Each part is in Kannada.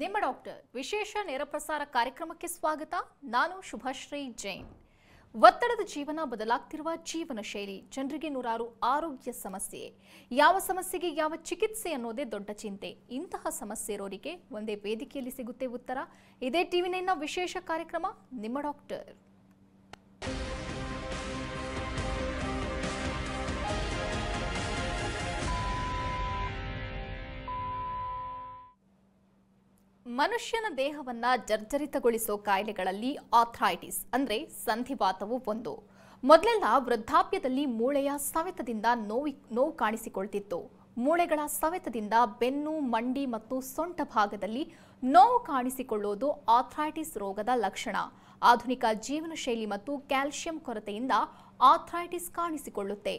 ನಿಮ್ಮ ಡಾಕ್ಟರ್ ವಿಶೇಷ ನೇರ ಪ್ರಸಾರ ಕಾರ್ಯಕ್ರಮಕ್ಕೆ ಸ್ವಾಗತ. ನಾನು ಶುಭಶ್ರೀ ಜೈನ್. ಒತ್ತಡದ ಜೀವನ, ಬದಲಾಗ್ತಿರುವ ಜೀವನ ಶೈಲಿ, ಜನರಿಗೆ ನೂರಾರು ಆರೋಗ್ಯ ಸಮಸ್ಯೆ. ಯಾವ ಸಮಸ್ಯೆಗೆ ಯಾವ ಚಿಕಿತ್ಸೆ ಅನ್ನೋದೇ ದೊಡ್ಡ ಚಿಂತೆ. ಇಂತಹ ಸಮಸ್ಯೆ ಇರೋರಿಗೆ ಒಂದೇ ವೇದಿಕೆಯಲ್ಲಿ ಸಿಗುತ್ತೆ ಉತ್ತರ. ಇದೇ ಟಿವಿ9ನ ವಿಶೇಷ ಕಾರ್ಯಕ್ರಮ ನಿಮ್ಮ ಡಾಕ್ಟರ್. ಮನುಷ್ಯನ ದೇಹವನ್ನ ಜರ್ಜರಿತಗೊಳಿಸೋ ಕಾಯಿಲೆಗಳಲ್ಲಿ ಆರ್ಥ್ರೈಟಿಸ್ ಅಂದ್ರೆ ಸಂಧಿವಾತವು ಒಂದು. ಮೊದಲೆಲ್ಲ ವೃದ್ಧಾಪ್ಯದಲ್ಲಿ ಮೂಳೆಯ ಸವೆತದಿಂದ ನೋವು ಕಾಣಿಸಿಕೊಳ್ತಿತ್ತು. ಮೂಳೆಗಳ ಸವೆತದಿಂದ ಬೆನ್ನು, ಮಂಡಿ ಮತ್ತು ಸೊಂಟ ಭಾಗದಲ್ಲಿ ನೋವು ಕಾಣಿಸಿಕೊಳ್ಳುವುದು ಆರ್ಥ್ರೈಟಿಸ್ ರೋಗದ ಲಕ್ಷಣ. ಆಧುನಿಕ ಜೀವನ ಶೈಲಿ ಮತ್ತು ಕ್ಯಾಲ್ಸಿಯಂ ಕೊರತೆಯಿಂದ ಆರ್ಥ್ರೈಟಿಸ್ ಕಾಣಿಸಿಕೊಳ್ಳುತ್ತೆ.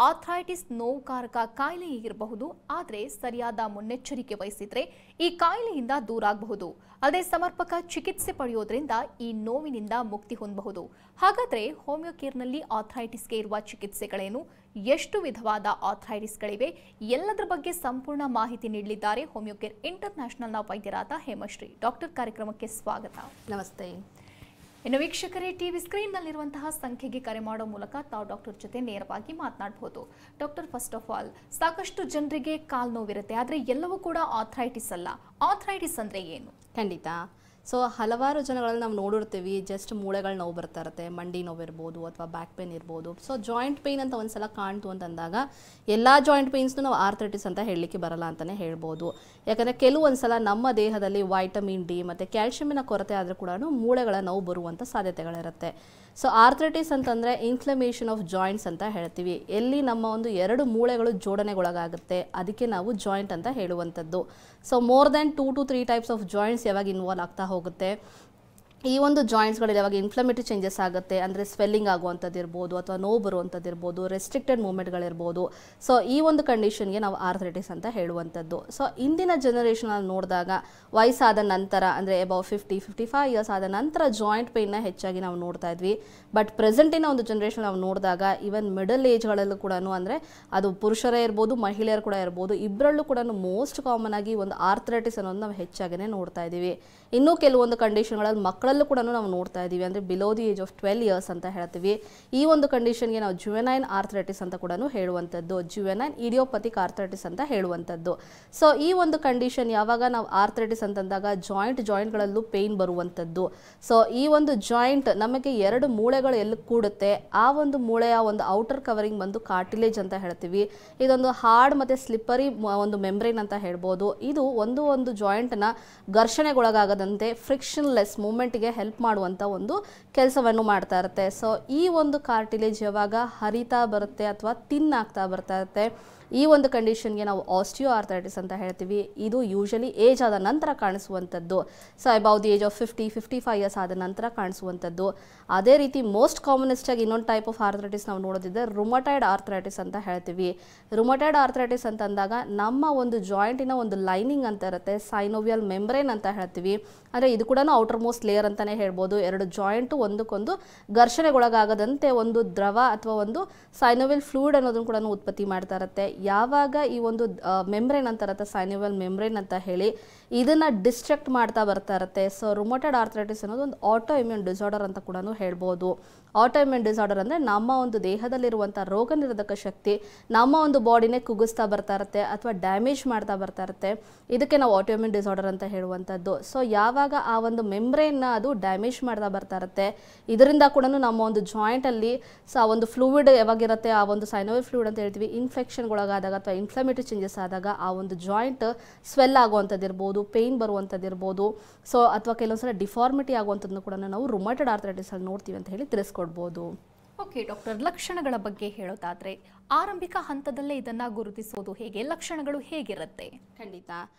ಆರ್ಥ್ರೈಟಿಸ್ ನೋವುಕಾರಕ ಕಾಯಿಲೆ ಇರಬಹುದು, ಆದರೆ ಸರಿಯಾದ ಮುನ್ನೆಚ್ಚರಿಕೆ ವಹಿಸಿದ್ರೆ ಈ ಕಾಯಿಲೆಯಿಂದ ದೂರಾಗಬಹುದು. ಅದೇ ಸಮರ್ಪಕ ಚಿಕಿತ್ಸೆ ಪಡೆಯೋದ್ರಿಂದ ಈ ನೋವಿನಿಂದ ಮುಕ್ತಿ ಹೊಂದಬಹುದು. ಹಾಗಾದ್ರೆ ಹೋಮಿಯೋಕೇರ್ನಲ್ಲಿ ಆರ್ಥ್ರೈಟಿಸ್ಗೆ ಇರುವ ಚಿಕಿತ್ಸೆಗಳೇನು, ಎಷ್ಟು ವಿಧವಾದ ಆರ್ಥ್ರೈಟಿಸ್ಗಳಿವೆ, ಎಲ್ಲದರ ಬಗ್ಗೆ ಸಂಪೂರ್ಣ ಮಾಹಿತಿ ನೀಡಲಿದ್ದಾರೆ ಹೋಮಿಯೋಕೇರ್ ಇಂಟರ್ನ್ಯಾಷನಲ್ನ ವೈದ್ಯರಾದ ಹೇಮಶ್ರೀ. ಡಾಕ್ಟರ್, ಕಾರ್ಯಕ್ರಮಕ್ಕೆ ಸ್ವಾಗತ. ನಮಸ್ತೆ. ಇನ್ನು ವೀಕ್ಷಕರೇ, ಟಿವಿ ಸ್ಕ್ರೀನ್ನಲ್ಲಿರುವಂತಹ ಸಂಖ್ಯೆಗೆ ಕರೆ ಮಾಡೋ ಮೂಲಕ ತಾವು ಡಾಕ್ಟರ್ ಜೊತೆ ನೇರವಾಗಿ ಮಾತನಾಡಬಹುದು. ಡಾಕ್ಟರ್, ಫಸ್ಟ್ ಆಫ್ ಆಲ್, ಸಾಕಷ್ಟು ಜನರಿಗೆ ಕಾಲು ನೋವಿರುತ್ತೆ, ಆದರೆ ಎಲ್ಲವೂ ಕೂಡ ಆರ್ಥ್ರೈಟಿಸ್ ಅಲ್ಲ. ಆರ್ಥ್ರೈಟಿಸ್ ಅಂದ್ರೆ ಏನು? ಖಂಡಿತ. ಸೊ ಹಲವಾರು ಜನಗಳಲ್ಲಿ ನಾವು ನೋಡಿರ್ತೀವಿ, ಜಸ್ಟ್ ಮೂಳೆಗಳ ನೋವು ಬರ್ತಾ ಇರುತ್ತೆ, ಮಂಡಿ ನೋವು ಇರ್ಬೋದು ಅಥವಾ ಬ್ಯಾಕ್ ಪೇನ್ ಇರ್ಬೋದು. ಸೊ ಜಾಯಿಂಟ್ ಪೇನ್ ಅಂತ ಒಂದ್ಸಲ ಕಾಣ್ತು ಅಂತಂದಾಗ ಎಲ್ಲ ಜಾಯಿಂಟ್ ಪೇನ್ಸ್ನು ನಾವು ಆರ್ಥ್ರೈಟಿಸ್ ಅಂತ ಹೇಳಲಿಕ್ಕೆ ಬರಲ್ಲ ಅಂತಲೇ ಹೇಳ್ಬೋದು. ಯಾಕಂದರೆ ಕೆಲವೊಂದ್ಸಲ ನಮ್ಮ ದೇಹದಲ್ಲಿ ವೈಟಮಿನ್ ಡಿ ಮತ್ತು ಕ್ಯಾಲ್ಶಿಯಮಿನ ಕೊರತೆ ಆದರೂ ಕೂಡ ಮೂಳೆಗಳ ನೋವು ಬರುವಂಥ ಸಾಧ್ಯತೆಗಳಿರುತ್ತೆ. ಸೊ ಆರ್ಥ್ರೈಟಿಸ್ ಅಂತಂದರೆ ಇನ್ಫ್ಲಮೇಷನ್ ಆಫ್ ಜಾಯಿಂಟ್ಸ್ ಅಂತ ಹೇಳ್ತೀವಿ. ಎಲ್ಲಿ ನಮ್ಮ ಒಂದು ಎರಡು ಮೂಳೆಗಳು ಜೋಡಣೆಗೊಳಗಾಗುತ್ತೆ, ಅದಕ್ಕೆ ನಾವು ಜಾಯಿಂಟ್ ಅಂತ ಹೇಳುವಂಥದ್ದು. So more than 2 to 3 types of joints ಯಾವಾಗ ಇನ್ವಾಲ್ವ್ ಆಗ್ತಾ ಹೋಗುತ್ತೆ, ಈ ಒಂದು ಜಾಯಿಂಟ್ಸ್ಗಳಲ್ಲಿ ಯಾವಾಗ ಇನ್ಫ್ಲಮೇಟರಿ ಚೇಂಜಸ್ ಆಗುತ್ತೆ, ಅಂದರೆ ಸ್ವೆಲ್ಲಿಂಗ್ ಆಗುವಂಥದ್ದು ಇರ್ಬೋದು ಅಥವಾ ನೋವು ಬರುವಂಥದ್ದು ಇರ್ಬೋದು, ರೆಸ್ಟ್ರಿಕ್ಟೆಡ್ ಮೂವ್ಮೆಂಟ್ಗಳಿರ್ಬೋದು. ಸೊ ಈ ಒಂದು ಕಂಡೀಷನ್ಗೆ ನಾವು ಆರ್ಥ್ರೈಟಿಸ್ ಅಂತ ಹೇಳುವಂಥದ್ದು. ಸೊ ಇಂದಿನ ಜನರೇಷನಲ್ಲಿ ನೋಡಿದಾಗ ವಯಸ್ಸಾದ ನಂತರ, ಅಂದರೆ ಅಬೌವ್ 50-55 ಇಯರ್ಸ್ ಆದ ನಂತರ ಜಾಯಿಂಟ್ ಪೇನ್ನ ಹೆಚ್ಚಾಗಿ ನಾವು ನೋಡ್ತಾ ಇದ್ವಿ. ಬಟ್ ಪ್ರೆಸೆಂಟಿನ ಒಂದು ಜನರೇಷನ್ ನಾವು ನೋಡಿದಾಗ ಈವನ್ ಮಿಡಲ್ ಏಜ್ಗಳಲ್ಲೂ ಕೂಡ, ಅಂದರೆ ಅದು ಪುರುಷರೇ ಇರ್ಬೋದು ಮಹಿಳೆಯರು ಕೂಡ ಇರ್ಬೋದು, ಇಬ್ಬರಲ್ಲೂ ಕೂಡ ಮೋಸ್ಟ್ ಕಾಮನ್ ಆಗಿ ಒಂದು ಆರ್ಥ್ರೈಟಿಸ್ ಅನ್ನೋದು ನಾವು ಹೆಚ್ಚಾಗಿನೇ ನೋಡ್ತಾ ಇದ್ದೀವಿ. ಇನ್ನೂ ಕೆಲವೊಂದು ಕಂಡೀಷನ್ಗಳಲ್ಲಿ ಮಕ್ಕಳಲ್ಲೂ ಕೂಡ ನಾವು ನೋಡ್ತಾ ಇದ್ದೀವಿ, ಅಂದರೆ below the age of 12 years ಅಂತ ಹೇಳ್ತೀವಿ. ಈ ಒಂದು ಕಂಡೀಷನ್ಗೆ ನಾವು ಜುವೆನೈನ್ ಆರ್ಥ್ರೈಟಿಸ್ ಅಂತ ಕೂಡ ಹೇಳುವಂಥದ್ದು, ಜುವೆನೈನ್ ಇಡಿಯೋಪಥಿಕ್ ಆರ್ಥ್ರೈಟಿಸ್ ಅಂತ ಹೇಳುವಂಥದ್ದು. ಸೊ ಈ ಒಂದು ಕಂಡೀಷನ್ ಯಾವಾಗ ನಾವು ಆರ್ಥ್ರೈಟಿಸ್ ಅಂತಂದಾಗ ಜಾಯಿಂಟ್ಗಳಲ್ಲೂ ಪೇಯ್ನ್ ಬರುವಂಥದ್ದು. ಸೊ ಈ ಒಂದು ಜಾಯಿಂಟ್ ನಮಗೆ ಎರಡು ಮೂಳೆಗಳು ಎಲ್ಲಿ ಕೂಡುತ್ತೆ, ಆ ಒಂದು ಮೂಳೆಯ ಒಂದು ಔಟರ್ ಕವರಿಂಗ್ ಬಂದು ಕಾರ್ಟಿಲೇಜ್ ಅಂತ ಹೇಳ್ತೀವಿ. ಇದೊಂದು ಹಾರ್ಡ್ ಮತ್ತು ಸ್ಲಿಪ್ಪರಿ ಒಂದು ಮೆಂಬ್ರೇನ್ ಅಂತ ಹೇಳ್ಬೋದು. ಇದು ಒಂದು ಜಾಯಿಂಟ್ನ ಘರ್ಷಣೆಗೊಳಗಾಗದಂತೆ ಫ್ರಿಕ್ಷನ್ಲೆಸ್ ಮೂವ್ಮೆಂಟ್ಗೆ ಹೆಲ್ಪ್ ಮಾಡುವಂಥ ಒಂದು ಕೆಲಸವನ್ನು ಮಾಡ್ತಾ ಇರುತ್ತೆ. ಸೊ ಈ ಒಂದು ಕಾರ್ಟಿಲೇಜ್ ಯಾವಾಗ ಹರಿತಾ ಬರುತ್ತೆ ಅಥವಾ ತಿನ್ ಆಗ್ತಾ ಬರ್ತಾ ಇರುತ್ತೆ, ಈ ಒಂದು ಕಂಡೀಷನ್ಗೆ ನಾವು ಆಸ್ಟಿಯೋ ಆರ್ಥ್ರೈಟಿಸ್ ಅಂತ ಹೇಳ್ತೀವಿ. ಇದು ಯೂಶಲಿ ಏಜ್ ಆದ ನಂತರ ಕಾಣಿಸುವಂಥದ್ದು. So above the age of 50-55 years ಆದ ನಂತರ ಕಾಣಿಸುವಂಥದ್ದು. ಅದೇ ರೀತಿ ಮೋಸ್ಟ್ ಕಾಮನೆಸ್ಟ್ ಆಗಿ ಇನ್ನೊಂದು ಟೈಪ್ ಆಫ್ ಆರ್ಥ್ರೈಟಿಸ್ ನಾವು ನೋಡೋದಿದ್ದರೆ ರುಮಟಾಯ್ಡ್ ಆರ್ಥ್ರೈಟಿಸ್ ಅಂತ ಹೇಳ್ತೀವಿ. ರುಮಟಾಯ್ಡ್ ಆರ್ಥ್ರೈಟಿಸ್ ಅಂತಂದಾಗ ನಮ್ಮ ಒಂದು ಜಾಯಿಂಟಿನ ಒಂದು ಲೈನಿಂಗ್ ಅಂತ ಇರುತ್ತೆ, ಸೈನೋವಿಯಲ್ ಮೆಂಬ್ರೇನ್ ಅಂತ ಹೇಳ್ತೀವಿ. ಅಂದರೆ ಇದು ಕೂಡ ಔಟರ್ ಮೋಸ್ಟ್ ಲೇಯರ್ ಅಂತಲೇ ಹೇಳ್ಬೋದು. ಎರಡು ಜಾಯಿಂಟು ಒಂದಕ್ಕೊಂದು ಘರ್ಷಣೆಗೊಳಗಾಗದಂತೆ ಒಂದು ದ್ರವ ಅಥವಾ ಒಂದು ಸೈನೋವಿಯಲ್ ಫ್ಲೂಯಿಡ್ ಅನ್ನೋದನ್ನು ಕೂಡ ಉತ್ಪತ್ತಿ ಮಾಡ್ತಾ ಇರುತ್ತೆ. ಯಾವಾಗ ಈ ಒಂದು ಮೆಂಬ್ರೇನ್ ಅಂತ ಇರುತ್ತೆ, ಸೈನೋವಿಯಲ್ ಮೆಂಬ್ರೇನ್ ಅಂತ ಹೇಳಿ, ಇದನ್ನ ಡಿಸ್ಟ್ರಕ್ಟ್ ಮಾಡ್ತಾ ಬರ್ತಾ ಇರುತ್ತೆ. ಸೊ ರುಮಟಾಯ್ಡ್ ಆರ್ಥ್ರೈಟಿಸ್ ಅನ್ನೋದು ಒಂದು ಆಟೋ ಇಮ್ಯೂನ್ ಡಿಸಾರ್ಡರ್ ಅಂತ ಕೂಡ ಹೇಳ್ಬೋದು. ಆಟೋ ಇಮ್ಯೂನ್ ಡಿಸಾರ್ಡರ್ ಅಂದರೆ ನಮ್ಮ ಒಂದು ದೇಹದಲ್ಲಿರುವಂಥ ರೋಗ ನಿರೋಧಕ ಶಕ್ತಿ ನಮ್ಮ ಒಂದು ಬಾಡಿನೇ ಕುಗ್ಗಿಸ್ತಾ ಬರ್ತಾ ಇರುತ್ತೆ ಅಥವಾ ಡ್ಯಾಮೇಜ್ ಮಾಡ್ತಾ ಬರ್ತಾ ಇರುತ್ತೆ. ಇದಕ್ಕೆ ನಾವು ಆಟೋ ಇಮ್ಯೂನ್ ಡಿಸಾರ್ಡರ್ ಅಂತ ಹೇಳುವಂಥದ್ದು. ಸೊ ಯಾವಾಗ ಆ ಒಂದು ಮೆಂಬ್ರೇನ್ನ ಅದು ಡ್ಯಾಮೇಜ್ ಮಾಡ್ತಾ ಬರ್ತಾ ಇರುತ್ತೆ, ಇದರಿಂದ ಕೂಡ ನಮ್ಮ ಒಂದು ಜಾಯಿಂಟಲ್ಲಿ ಆ ಒಂದು ಫ್ಲೂಯಿಡ್ ಯಾವಾಗಿರುತ್ತೆ, ಆ ಒಂದು ಸೈನೋವಿಯಲ್ ಫ್ಲೂಯಿಡ್ ಅಂತ ಹೇಳ್ತೀವಿ, ಇನ್ಫೆಕ್ಷನ್ಗೊಳಗಾದಾಗ ಅಥವಾ ಇನ್ಫ್ಲಮೇಟರಿ ಚೇಂಜಸ್ ಆದಾಗ ಆ ಒಂದು ಜಾಯಿಂಟ್ ಸ್ವೆಲ್ ಆಗುವಂಥದ್ದು ಇರ್ಬೋದು, ಪೇಯ್ನ್ ಬರುವಂಥದ್ದು ಇರ್ಬೋದು. ಸೊ ಅಥವಾ ಕೆಲವೊಂದ್ಸಲ ಡಿಫಾರ್ಮಿಟಿ ಆಗುವಂಥದ್ದನ್ನು ಕೂಡ ನಾವು ರುಮಟಾಯ್ಡ್ ಆರ್ಥ್ರೈಟಿಸ್ ಅಲ್ಲಿ ನೋಡ್ತೀವಿ ಅಂತ ಹೇಳಿ ತಿಳಿಸ್ಕೊಡ್ಬೋದು. ಓಕೆ ಡಾಕ್ಟರ್, ಲಕ್ಷಣಗಳ ಬಗ್ಗೆ ಹೇಳೋದಾದ್ರೆ ಆರಂಭಿಕ ಹಂತದಲ್ಲೇ ಇದನ್ನ ಗುರುತಿಸೋದು ಹೇಗೆ, ಲಕ್ಷಣಗಳು ಹೇಗಿರುತ್ತೆ? ಖಂಡಿತ.